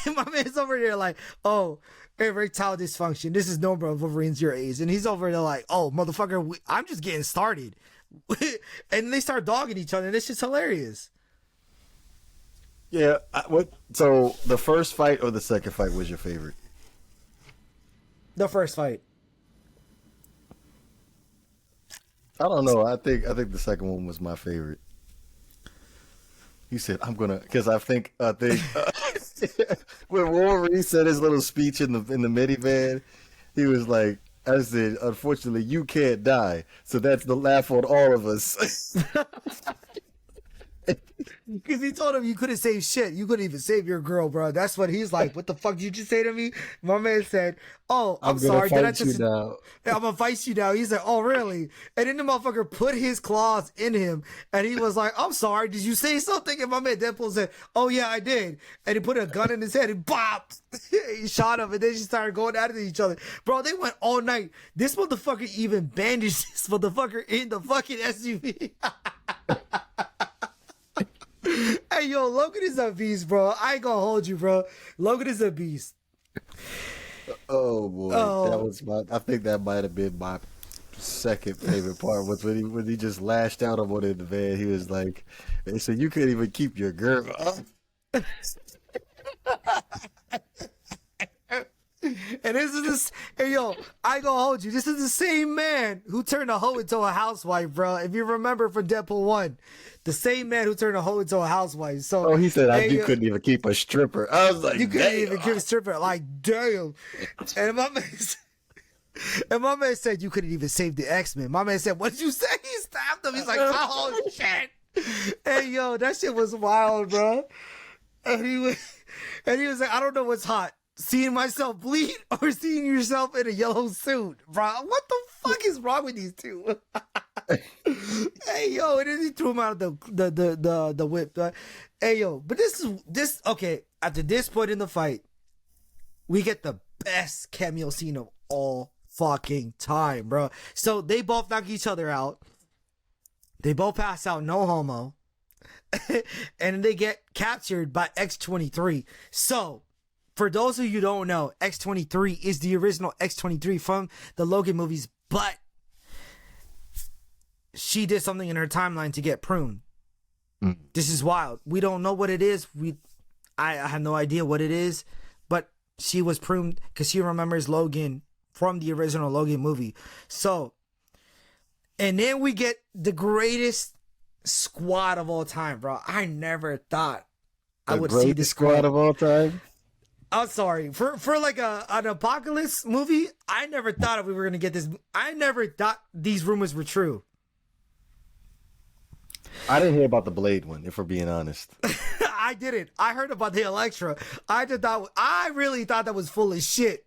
And my man's over there like, oh, erectile dysfunction. This is normal, Wolverine's your age. And he's over there like, oh, motherfucker, I'm just getting started. And they start dogging each other. And it's just hilarious. Yeah. So the first fight or the second fight was your favorite? The first fight. I don't know. I think the second one was my favorite. He said, "I'm gonna," because I think when Wolverine said his little speech in the minivan, he was like, "I said, unfortunately, you can't die, so that's the laugh on all of us." Because he told him you couldn't save shit. You couldn't even save your girl, bro. That's what he's like. What the fuck did you just say to me? My man said, oh, I'm sorry. Gonna fight you now. I'm gonna fight you now. He said, oh, really? And then the motherfucker put his claws in him. And he was like, I'm sorry. Did you say something? And my man Deadpool said, oh, yeah, I did. And he put a gun in his head and bop. He shot him. And then she started going at each other. Bro, they went all night. This motherfucker even bandaged this motherfucker in the fucking SUV. Hey, yo, Logan is a beast, bro. I ain't gonna hold you, bro. Logan is a beast. Oh, boy. That was I think that might have been my second favorite part was when he just lashed out on one in the van. He was like, they said, you couldn't even keep your girl up. And this is this. Hey, yo, I ain't gonna hold you. This is the same man who turned a hoe into a housewife, bro. If you remember from Deadpool 1, the same man who turned a hoe into a housewife. So, he said, you couldn't even keep a stripper. I was like, you couldn't even keep a stripper. Like, damn. And my man said, you couldn't even save the X-Men. My man said, what did you say? He stabbed him. He's like, oh, shit. Hey, yo, that shit was wild, bro. And he was like, I don't know what's hot. Seeing myself bleed or seeing yourself in a yellow suit, bro. What the fuck is wrong with these two? Hey, yo, and then he threw him out of the whip. Hey, yo, but this okay. After this point in the fight, we get the best cameo scene of all fucking time, bro. So they both knock each other out. They both pass out, no homo. And they get captured by X-23. So, for those of you who don't know, X-23 is the original X-23 from the Logan movies, but she did something in her timeline to get pruned. Mm. This is wild. We don't know what it is. I have no idea what it is, but she was pruned because she remembers Logan from the original Logan movie. So, and then we get the greatest squad of all time, bro. I never thought I would see this squad of all time. I'm sorry. For like an apocalypse movie, I never thought we were going to get this. I never thought these rumors were true. I didn't hear about the Blade one, if we're being honest. I didn't. I heard about the Elektra. I really thought that was full of shit.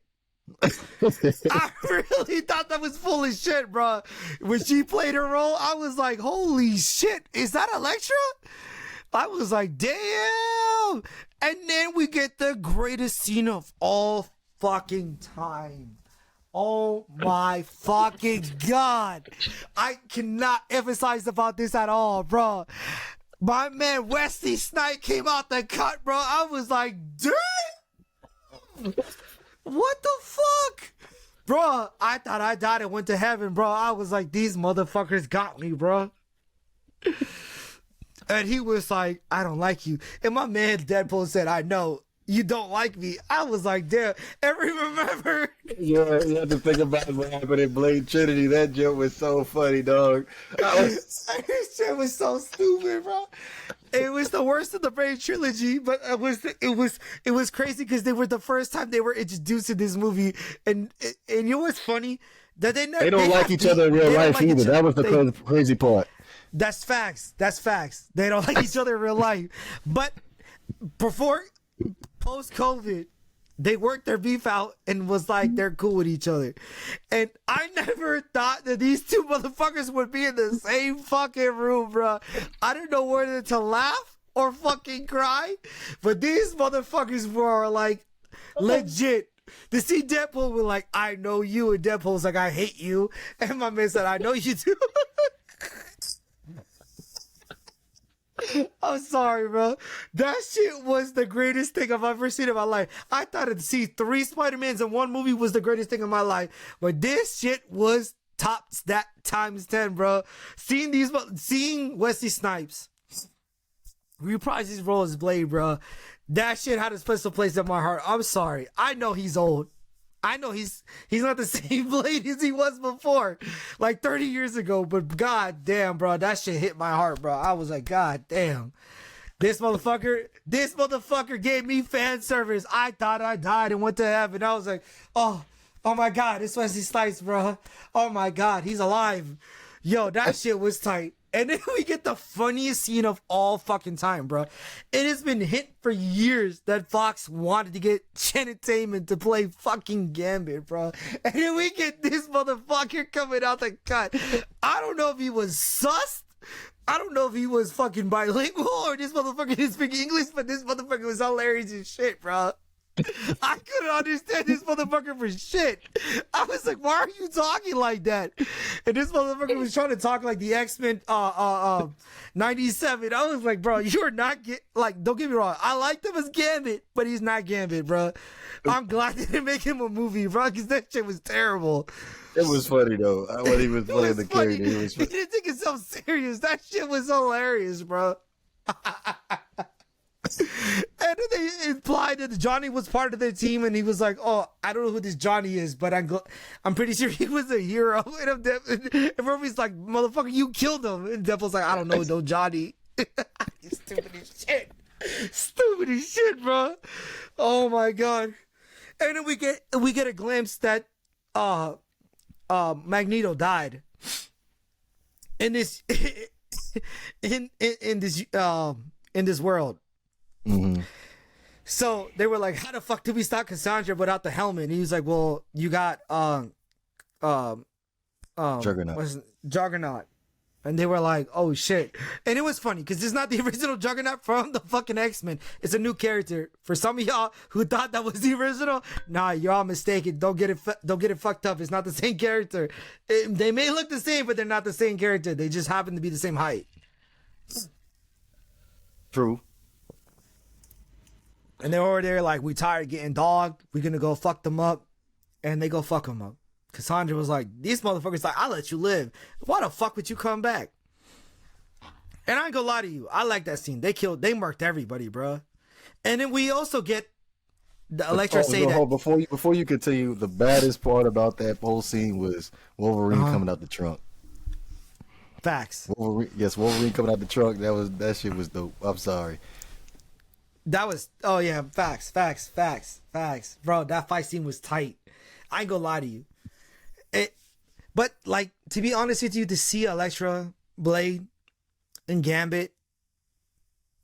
I really thought that was full of shit, bro. When she played her role, I was like, holy shit, is that Elektra? I was like, damn. And then we get the greatest scene of all fucking time. Oh my fucking God. I cannot emphasize about this at all, bro. My man Wesley Snipes came out the cut, bro. I was like, damn. What the fuck? Bro, I thought I died and went to heaven, bro. I was like, these motherfuckers got me, bro. And he was like, I don't like you. And my man Deadpool said, I know. You don't like me. I was like, damn. And remember? Yeah, you have to think about what happened in Blade Trinity. That joke was so funny, dog. This shit was so stupid, bro. It was the worst of the Blade trilogy, but it was crazy because they were the first time they were introduced in this movie, and you know what's funny? That they don't like each other in real life either. That was the crazy part. That's facts. That's facts. They don't like each other in real life, but before. Post-COVID, they worked their beef out and was like, they're cool with each other. And I never thought that these two motherfuckers would be in the same fucking room, bro. I didn't know whether to laugh or fucking cry, but these motherfuckers were like, legit. To see Deadpool was like, I know you, and Deadpool's like, I hate you. And my man said, I know you too. I'm sorry, bro. That shit was the greatest thing I've ever seen in my life. I thought to see 3 Spider-Mans in one movie was the greatest thing in my life. But this shit was tops that times 10, bro. Seeing Wesley Snipes reprise his role as Blade, bro. That shit had a special place in my heart. I'm sorry. I know he's old. I know he's not the same Blade as he was before, like 30 years ago. But god damn, bro, that shit hit my heart, bro. I was like, god damn, this motherfucker gave me fan service. I thought I died and went to heaven. I was like, oh my god, it's Wesley Snipes, bro. Oh my god, he's alive. Yo, that shit was tight. And then we get the funniest scene of all fucking time, bro. It has been hit for years that Fox wanted to get Channing Tatum to play fucking Gambit, bro. And then we get this motherfucker coming out the cut. I don't know if he was sussed. I don't know if he was fucking bilingual or this motherfucker didn't speak English, but this motherfucker was hilarious as shit, bro. I couldn't understand this motherfucker for shit. I was like, why are you talking like that? And this motherfucker was trying to talk like the X-Men 97. I was like, bro, you're not don't get me wrong. I liked him as Gambit, but he's not Gambit, bro. I'm glad they didn't make him a movie, bro, because that shit was terrible. It was funny though. When he was playing the character, he was funny. He didn't take himself serious. That shit was hilarious, bro. And then they implied that Johnny was part of their team, and he was like, "Oh, I don't know who this Johnny is, but I'm pretty sure he was a hero." And Murphy's like, "Motherfucker, you killed him." And Devil's like, "I don't know, no Johnny." Stupid as shit, bro. Oh my god. And then we get a glimpse that Magneto died in this in this world. Mm-hmm. So they were like, how the fuck did we stop Cassandra without the helmet? And he was like, well, you got Juggernaut. And they were like, oh shit. And it was funny because it's not the original Juggernaut from the fucking X-Men. It's a new character. For some of y'all who thought that was the original, nah, you're all mistaken. Don't get it fucked up. It's not the same character. They may look the same, but they're not the same character. They just happen to be the same height. True. And they're over there like, we tired of getting dogged. We're going to go fuck them up. And they go fuck them up. Cassandra was like, these motherfuckers like, I'll let you live. Why the fuck would you come back? And I ain't gonna lie to you. I like that scene. They murked everybody, bro. And then we also get the Elektra before you continue, the baddest part about that whole scene was Wolverine coming out the trunk. Facts. Wolverine coming out the trunk. That shit was dope. I'm sorry. That was, oh yeah, facts. Bro, that fight scene was tight. I ain't gonna lie to you. But like, to be honest with you, to see Elektra, Blade, and Gambit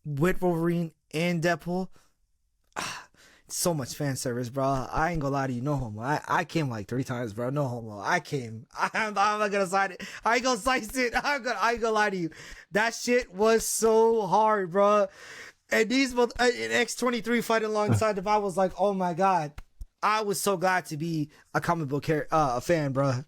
with Wolverine and Deadpool, so much fan service, bro. I ain't gonna lie to you, no homo. I came like 3 times, bro. No homo. I came. I'm not gonna side it. I ain't gonna slice it. I ain't gonna lie to you. That shit was so hard, bro. And these in X-23 fighting alongside them, I was like, oh my god. I was so glad to be a comic book fan, bro.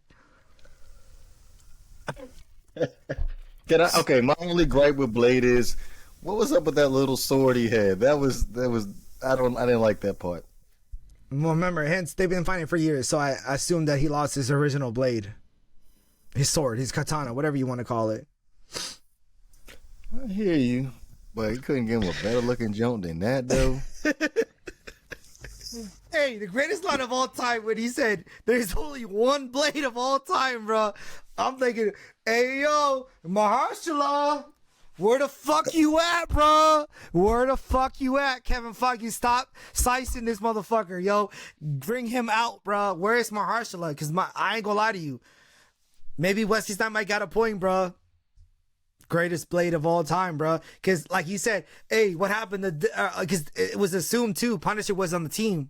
Okay, my only gripe with Blade is, what was up with that little sword he had? That was I didn't like that part. Well, remember, hence they've been fighting for years, so I assumed that he lost his original blade, his sword, his katana, whatever you want to call it. I hear you, but he couldn't give him a better looking jump than that, though. Hey, the greatest line of all time when he said, "There's only one blade of all time, bro." I'm thinking, "Hey, yo, Mahershala, where the fuck you at, bro? Where the fuck you at, Kevin Feige? Stop slicing this motherfucker, yo. Bring him out, bro. Where's Mahershala? Because I ain't gonna lie to you. Maybe Wesley Snipes might got a point, bro. Greatest blade of all time, bro. Because like he said, hey, what happened to? Because it was assumed too. Punisher was on the team,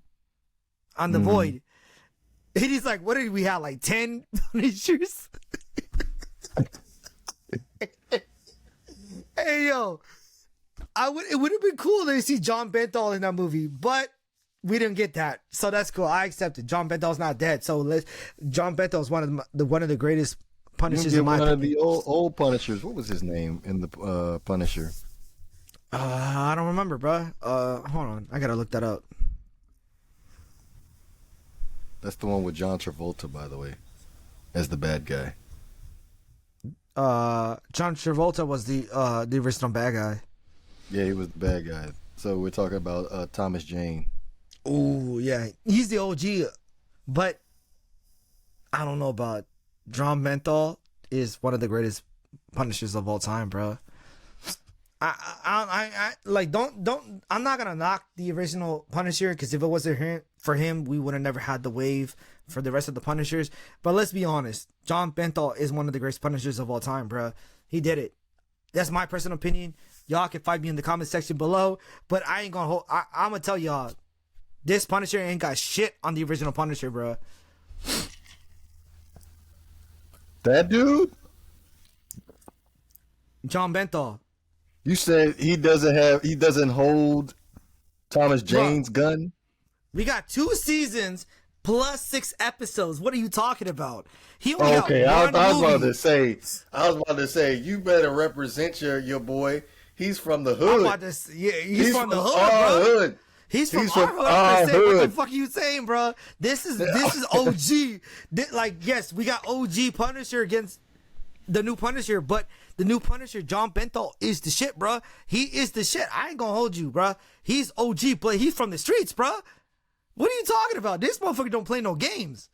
on the Void. And he's like, what did we have? Like 10 Punishers. Hey yo, it would have been cool to see John Bernthal in that movie, but we didn't get that, so that's cool. I accept it. John Benthal's not dead, so John Bernthal is one of the greatest Punishers in my opinion. One of the old Punishers. What was his name in the Punisher? I don't remember, bro. Hold on, I gotta look that up. That's the one with John Travolta, by the way, as the bad guy. John Travolta was the original bad guy. Yeah, he was the bad guy. So we're talking about Thomas Jane. Oh yeah, he's the OG, but I don't know about John Bernthal is one of the greatest Punishers of all time, bro. I like don't I'm not gonna knock the original Punisher, because if it wasn't for him, we would have never had the wave for the rest of the Punishers. But let's be honest, John Bernthal is one of the greatest Punishers of all time, bro. He did it. That's my personal opinion. Y'all can fight me in the comment section below, but I ain't gonna I'm gonna tell y'all, this Punisher ain't got shit on the original Punisher, bro. That dude? John Bernthal. You said he doesn't hold Thomas Jane's gun? We got 2 seasons plus 6 episodes. What are you talking about? He only got one I was movie. about to say, you better represent your boy. He's from the hood. He's from the hood, our bro. hood. He's from our hood. hood. What the fuck are you saying, bro? This is OG. Yes, we got OG Punisher against the new Punisher, but the new Punisher, John Bernthal, is the shit, bro. He is the shit. I ain't gonna hold you, bro. He's OG, but he's from the streets, bro. What are you talking about? This motherfucker don't play no games.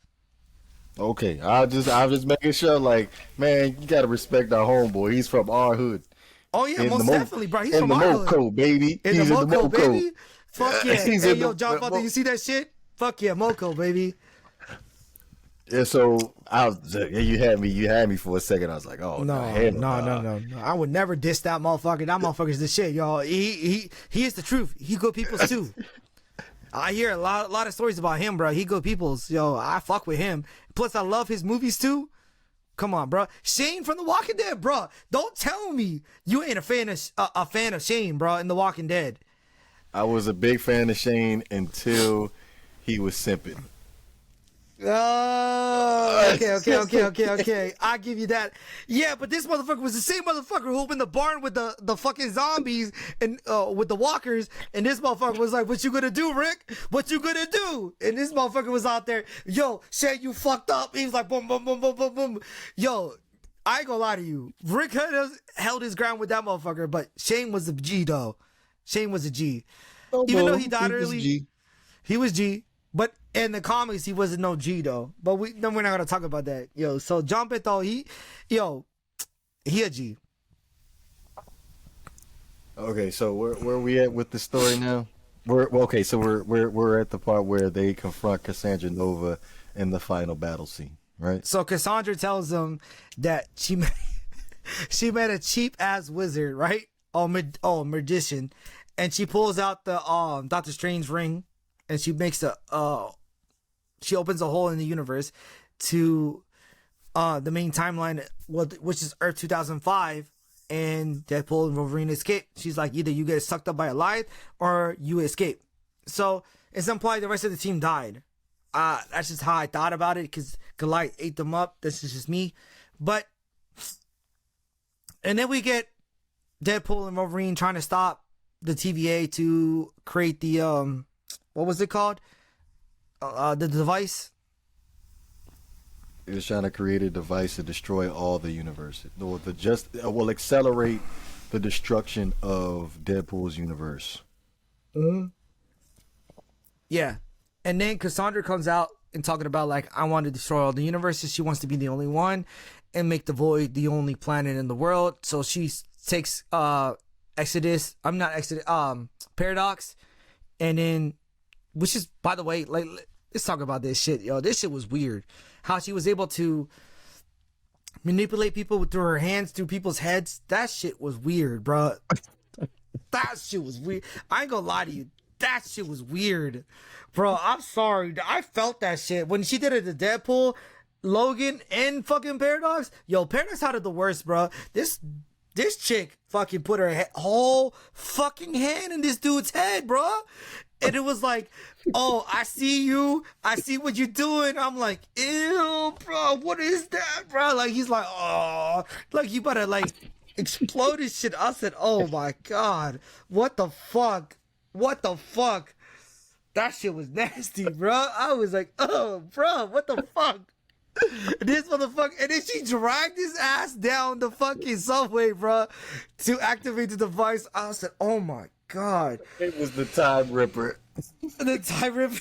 Okay, I'm just making sure, like, man, you gotta respect our homeboy. He's from our hood. Oh yeah, most definitely, bro. He's in from the our hood. Moco, baby. In He's the in the Moco, Moco, baby. Fuck yeah. He's Hey, in yo, the- John Butler, you see that shit? Fuck yeah, Moco, baby. Yeah, so you had me for a second. I was like, oh No. I would never diss that motherfucker. That motherfucker's the shit, y'all. He is the truth. He good peoples too. I hear a lot of stories about him, bro. He good peoples. Yo, I fuck with him. Plus, I love his movies too. Come on, bro. Shane from The Walking Dead, bro. Don't tell me you ain't a fan of Shane, bro, in The Walking Dead. I was a big fan of Shane until he was simping. Oh, okay. I give you that. Yeah, but this motherfucker was the same motherfucker who opened the barn with the fucking zombies and with the walkers. And this motherfucker was like, "What you gonna do, Rick? What you gonna do?" And this motherfucker was out there, "Yo, Shane, you fucked up." He was like, "Boom, boom, boom, boom, boom, boom." Yo, I ain't gonna lie to you. Rick held his ground with that motherfucker, but Shane was a G though. Shane was a G. Even though he died early, he was G. But in the comics, he wasn't no G though. But we're not gonna talk about that, yo. So John Bernthal, he a G. Okay, so where we at with the story now? We're at the part where they confront Cassandra Nova in the final battle scene, right? So Cassandra tells them that she met a cheap ass wizard, right? Magician, and she pulls out the Doctor Strange ring. And she makes she opens a hole in the universe to the main timeline, which is Earth 2005, and Deadpool and Wolverine escape. She's like, either you get sucked up by a light or you escape. So it's implied the rest of the team died. That's just how I thought about it, because Goliath ate them up. This is just me. And then we get Deadpool and Wolverine trying to stop the TVA to create the what was it called? the device. It was trying to create a device to destroy all the universe. Or the just will accelerate the destruction of Deadpool's universe. Yeah. And then Cassandra comes out and talking about like, I want to destroy all the universes. She wants to be the only one and make the void the only planet in the world. So she takes Exodus. I'm not Exodus. Paradox, and then, which is, by the way, like, let's talk about this shit, yo. This shit was weird. How she was able to manipulate people through her hands, through people's heads. That shit was weird, bro. That shit was weird. I ain't gonna lie to you. That shit was weird, bro. I'm sorry. I felt that shit when she did it to Deadpool, Logan, and fucking Paradox. Yo, Paradox had it the worst, bro. This chick fucking put her whole fucking hand in this dude's head, bro. And it was like, oh, I see you. I see what you're doing. I'm like, ew, bro. What is that, bro? Like, he's like, oh, like, you better, like, explode this shit. I said, oh, my God. What the fuck? What the fuck? That shit was nasty, bro. I was like, oh, bro, what the fuck? This motherfucker, and then she dragged his ass down the fucking subway, bro, to activate the device. I said, oh my God. It was the Time Ripper. The Time Ripper.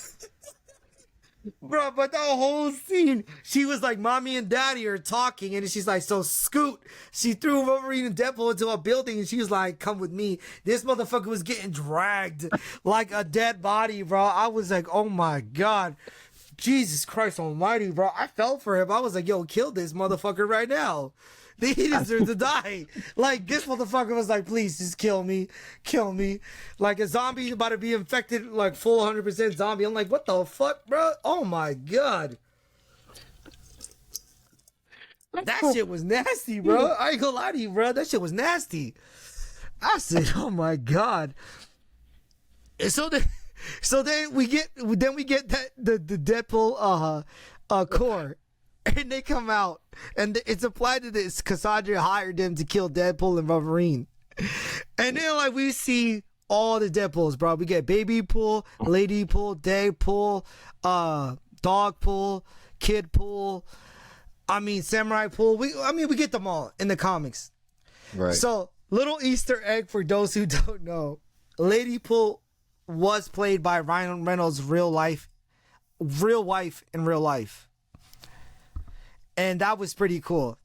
Bro, but that whole scene, she was like, mommy and daddy are talking, and she's like, so Scoot. She threw Wolverine and Deadpool into a building, and she was like, come with me. This motherfucker was getting dragged like a dead body, bro. I was like, oh my God. Jesus Christ almighty, bro. I fell for him. I was like, yo, kill this motherfucker right now. He deserves to die. Like, this motherfucker was like, please, just kill me. Kill me. Like, a zombie about to be infected, like, full 100% zombie. I'm like, what the fuck, bro? Oh, my God. That shit was nasty, bro. I ain't gonna lie to you, bro. That shit was nasty. I said, oh, my God. And so then we get that the Deadpool core, and they come out, and it's applied to this. Cassandra hired them to kill Deadpool and Wolverine, and then like we see all the Deadpools, bro. We get Baby Pool, Lady Pool, Deadpool, Dog Pool, Kid Pool. I mean Samurai Pool. We get them all in the comics. Right. So little Easter egg for those who don't know, Lady Pool was played by Ryan Reynolds' real wife in real life. And that was pretty cool.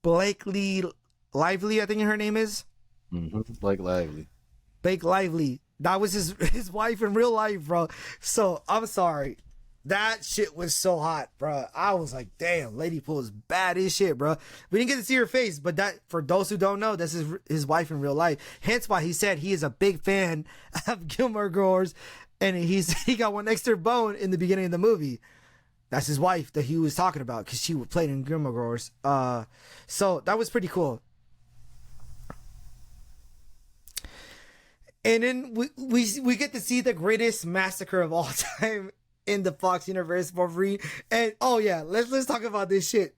Blakely Lively, I think her name is. Mm-hmm. Blake Lively. Blake Lively. That was his wife in real life, bro. So, I'm sorry. That shit was so hot, bro. I was like, damn, Lady Pool is bad as shit, bro. We didn't get to see her face, but that, for those who don't know, that's his wife in real life. Hence why he said he is a big fan of Gilmore Girls, and he got one extra bone in the beginning of the movie. That's his wife that he was talking about, because she played in Gilmore Girls. So that was pretty cool. And then we get to see the greatest massacre of all time in the Fox universe, Wolverine. And oh yeah, let's talk about this shit.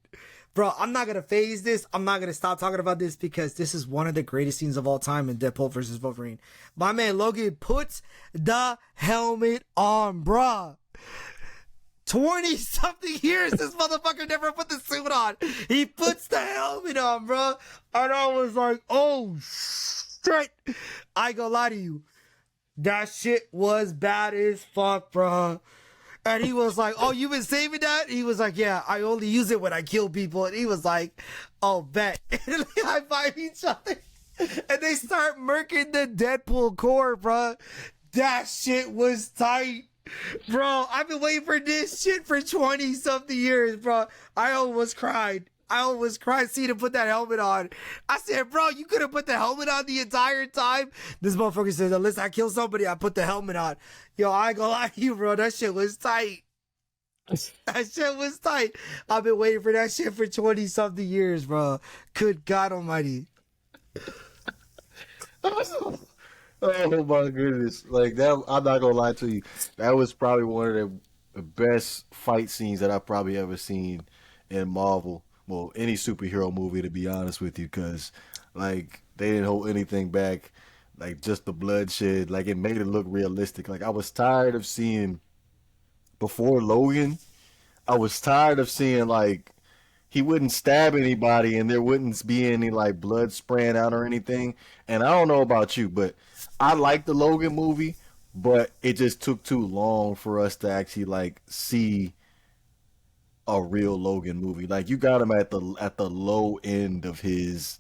Bro, I'm not gonna phase this. I'm not gonna stop talking about this because this is one of the greatest scenes of all time in Deadpool versus Wolverine. My man Logan puts the helmet on, bruh. 20 something years this motherfucker never put the suit on. He puts the helmet on, bro. And I was like, oh shit. I ain't gonna lie to you. That shit was bad as fuck, bro. And he was like, oh, you been saving that? He was like, yeah, I only use it when I kill people. And he was like, oh, bet. And they high-five each other. And they start murking the Deadpool core, bro. That shit was tight. Bro, I've been waiting for this shit for 20-something years, bro. I almost cried seeing him put that helmet on. I said, bro, you could have put the helmet on the entire time. This motherfucker says, unless I kill somebody, I put the helmet on. Yo, I ain't gonna lie to you, bro. That shit was tight. That shit was tight. I've been waiting for that shit for 20-something years, bro. Good God almighty. Oh my goodness. Like that, I'm not gonna lie to you. That was probably one of the best fight scenes that I've probably ever seen in Marvel. Well, any superhero movie, to be honest with you, because like they didn't hold anything back. like just the bloodshed, like it made it look realistic. Like I was tired of seeing before Logan, I was tired of seeing like he wouldn't stab anybody and there wouldn't be any like blood spraying out or anything. And I don't know about you, but I like the Logan movie, but it just took too long for us to actually like see a real Logan movie. Like you got him at the low end of his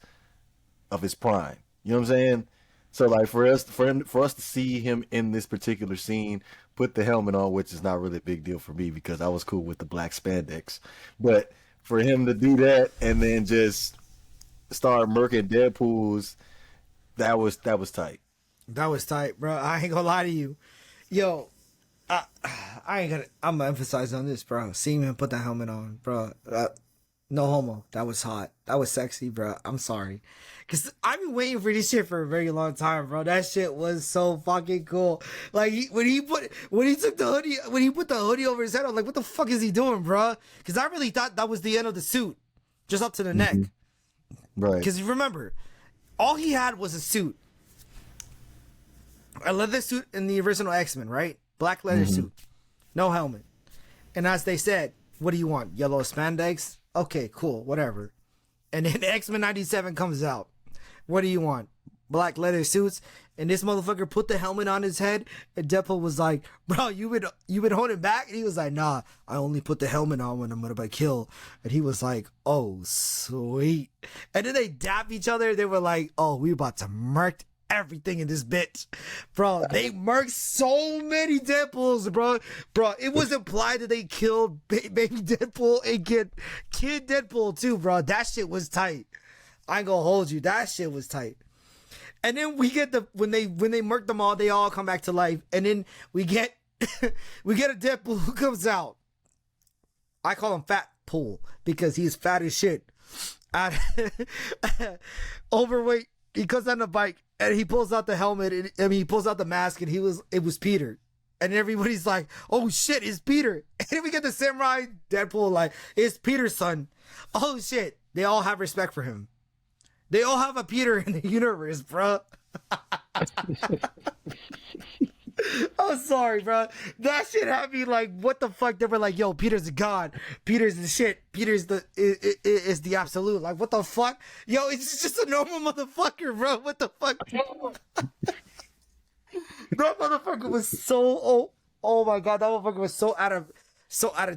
prime. You know what I'm saying? So like for us to see him in this particular scene, put the helmet on, which is not really a big deal for me because I was cool with the black spandex. But for him to do that and then just start murking Deadpool's, that was tight. That was tight, bro. I ain't gonna lie to you. Yo, I, I ain't gonna. I'm gonna emphasize on this, bro. Seeing him put the helmet on, bro. No homo. That was hot. That was sexy, bro. I'm sorry, cause I've been waiting for this shit for a very long time, bro. That shit was so fucking cool. Like when he put the hoodie over his head, I'm like, what the fuck is he doing, bro? Cause I really thought that was the end of the suit, just up to the neck. Right. Cause remember, all he had was a suit, a leather suit in the original X-Men, right? Black leather suit, no helmet. And as they said, what do you want? Yellow spandex? Okay, cool, whatever. And then X-Men 97 comes out. What do you want? Black leather suits? And this motherfucker put the helmet on his head, and Deadpool was like, bro, you been holding back? And he was like, nah, I only put the helmet on when I'm gonna kill. And he was like, oh, sweet. And then they dap each other. They were like, oh, we about to murk everything in this bitch. Bro, they murked so many Deadpools, bro. Bro, it was implied that they killed baby Deadpool and kid Deadpool too, bro. That shit was tight. I ain't gonna hold you. That shit was tight. And then we get when they murk them all, they all come back to life. And then we get we get a Deadpool who comes out. I call him Fat Pool because he's fat as shit. Overweight. He comes on the bike and he pulls out the helmet and he pulls out the mask and it was Peter. And everybody's like, oh shit, it's Peter. And then we get the samurai Deadpool like, it's Peter's son. Oh shit. They all have respect for him. They all have a Peter in the universe, bro. I'm sorry, bro. That shit had me like, what the fuck? They were like, yo, Peter's a god. Peter's the shit. Peter's is the absolute. Like, what the fuck? Yo, it's just a normal motherfucker, bro. What the fuck? That motherfucker was oh my god, that motherfucker was so out of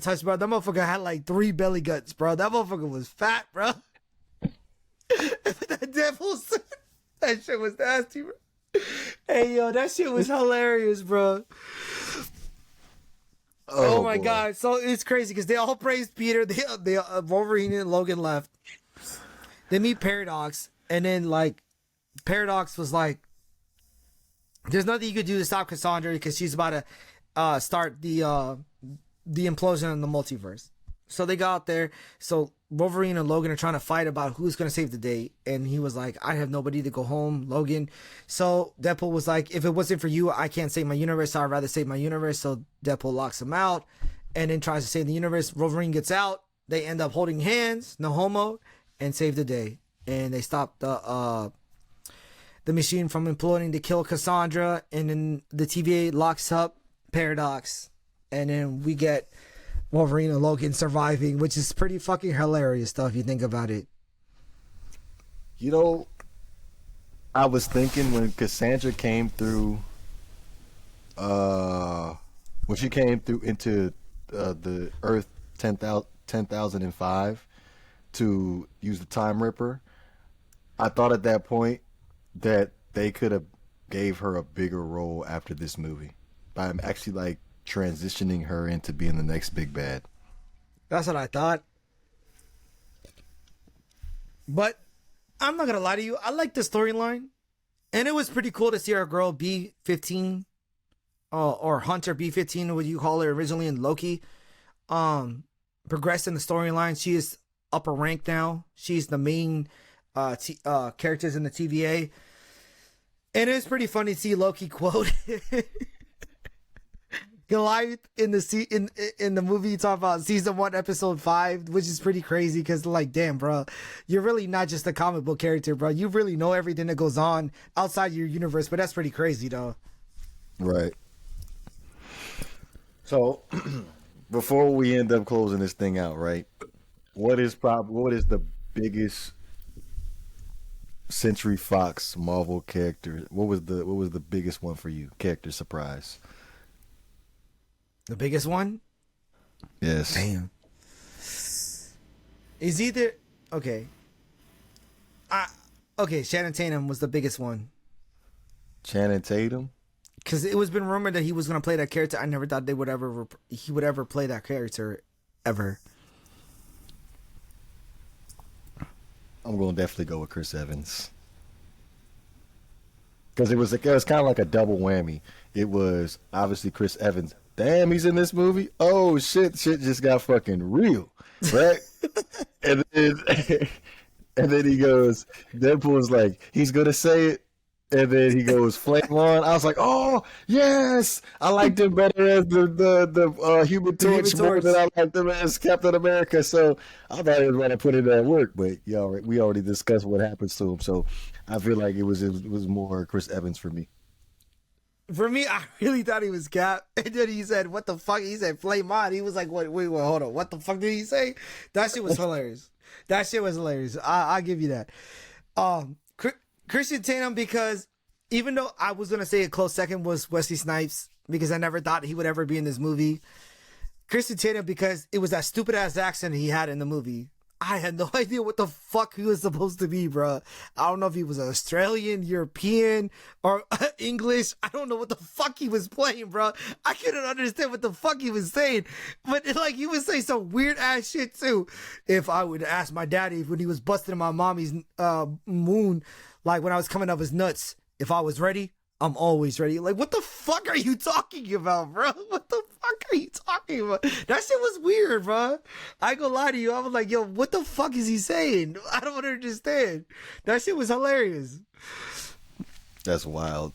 touch, bro. That motherfucker had like 3 belly guts, bro. That motherfucker was fat, bro. That Deadpool, that shit was nasty, bro. Hey, yo, that shit was hilarious, bro. Oh my god. So it's crazy because they all praised Peter. They Wolverine and Logan left. They meet Paradox, and then like Paradox was like, there's nothing you could do to stop Cassandra because she's about to start the implosion in the multiverse. So they got out there. So Wolverine and Logan are trying to fight about who's going to save the day. And he was like, I have nobody to go home, Logan. So Deadpool was like, if it wasn't for you, I can't save my universe. So I'd rather save my universe. So Deadpool locks him out and then tries to save the universe. Wolverine gets out. They end up holding hands, no homo, and save the day. And they stop the machine from imploding to kill Cassandra. And then the TVA locks up Paradox. And then we get Wolverine and Logan surviving, which is pretty fucking hilarious stuff if you think about it. You know, I was thinking when Cassandra came through, when she came through into the Earth 10,005 to use the Time Ripper, I thought at that point that they could have gave her a bigger role after this movie by actually like transitioning her into being the next big bad. That's what I thought. But I'm not gonna lie to you, I like the storyline. And it was pretty cool to see our girl B-15, or Hunter B-15, what you call her originally in Loki, progress in the storyline. She is upper rank now. She's the main characters in the TVA. And it's pretty funny to see Loki quote Goliath in the movie you talk about season 1 episode 5, which is pretty crazy because like, damn, bro, you're really not just a comic book character, bro. You really know everything that goes on outside your universe, but that's pretty crazy though. Right. So before we end up closing this thing out, right? What is the biggest Century Fox Marvel character? What was the biggest one for you? Character surprise. The biggest one? Yes. Damn. Is either okay. Okay, Shannon Tatum was the biggest one. Channing Tatum? Because it was been rumored that he was gonna play that character. I never thought he would ever play that character ever. I'm gonna definitely go with Chris Evans. Because it was kind of like a double whammy. It was obviously Chris Evans. Damn, he's in this movie. Oh shit just got fucking real, right? and then he goes, Deadpool's like, he's gonna say it, and then he goes, flame on. I was like, oh yes, I liked him better as the Human Torch more than I liked him as Captain America. So I thought he was going to put in that work, but we already discussed what happens to him. So I feel like it was more Chris Evans for me. For me, I really thought he was Cap. And then he said, what the fuck? He said, flame on. He was like, wait, hold on. What the fuck did he say? That shit was hilarious. I'll give you that. Christian Tatum, because even though I was going to say a close second was Wesley Snipes, because I never thought he would ever be in this movie. Christian Tatum, because it was that stupid ass accent he had in the movie. I had no idea what the fuck he was supposed to be, bro. I don't know if he was Australian, European, or English. I don't know what the fuck he was playing, bro. I couldn't understand what the fuck he was saying. But like, he would say some weird ass shit too. If I would ask my daddy when he was busting my mommy's moon, like when I was coming up his nuts, if I was ready, I'm always ready. Like, what the fuck are you talking about, bro? What the fuck are you talking about? That shit was weird, bro. I ain't gonna lie to you. I was like, yo, what the fuck is he saying? I don't understand. That shit was hilarious. That's wild.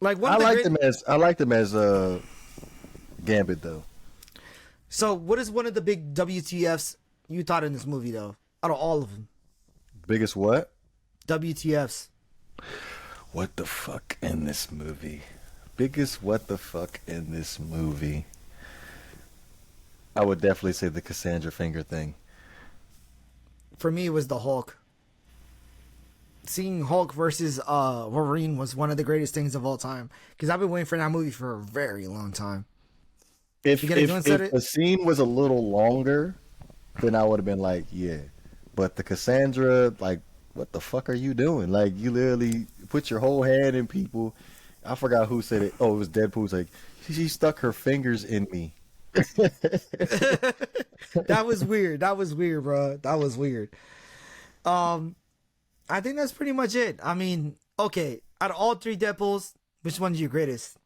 Like, I liked him as Gambit though. So, what is one of the big WTFs you thought in this movie though? Out of all of them, Biggest what? WTFs. What the fuck in this movie? Biggest what the fuck in this movie? I would definitely say the Cassandra finger thing. For me, it was the Hulk. Seeing Hulk versus Wolverine was one of the greatest things of all time. Because I've been waiting for that movie for a very long time. If the scene was a little longer, then I would have been like, yeah. But the Cassandra, like, what the fuck are you doing? Like, you literally put your whole hand in people. I forgot who said it. Oh, it was Deadpool. It's like, she stuck her fingers in me. That was weird. That was weird, bro. That was weird. I think that's pretty much it. I mean, okay, out of all three Deadpools, which one's your greatest?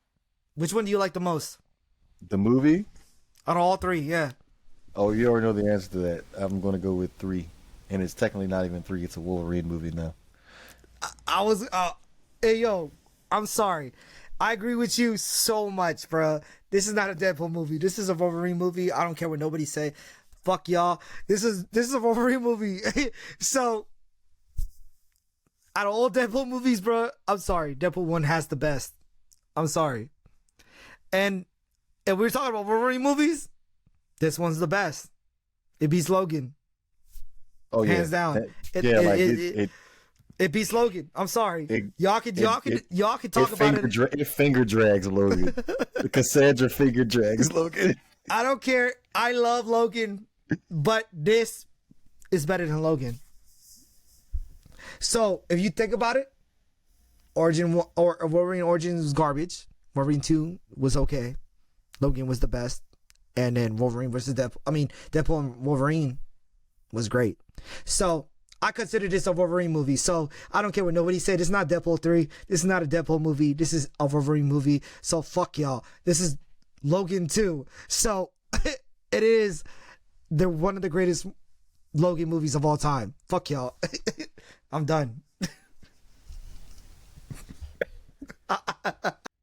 Which one do you like the most? The movie? Out of all three, yeah. Oh, you already know the answer to that. I'm going to go with 3. And it's technically not even 3. It's a Wolverine movie now. I was, hey, yo, I'm sorry. I agree with you so much, bro. This is not a Deadpool movie. This is a Wolverine movie. I don't care what nobody say. Fuck y'all. This is a Wolverine movie. So, out of all Deadpool movies, bro, I'm sorry. Deadpool 1 has the best. I'm sorry. And if we're talking about Wolverine movies, this one's the best. It beats Logan. Oh, hands down. It beats Logan. I'm sorry. Y'all can talk about it. It finger drags Logan. The Cassandra finger drags Logan. I don't care. I love Logan, but this is better than Logan. So if you think about it, Wolverine Origins was garbage. Wolverine 2 was okay. Logan was the best. And then Wolverine versus Deadpool. I mean, Deadpool and Wolverine was great. So I consider this a Wolverine movie. So I don't care what nobody said. It's not Deadpool 3. This is not a Deadpool movie. This is a Wolverine movie. So fuck y'all. This is Logan 2. So it is one of the greatest Logan movies of all time. Fuck y'all. I'm done.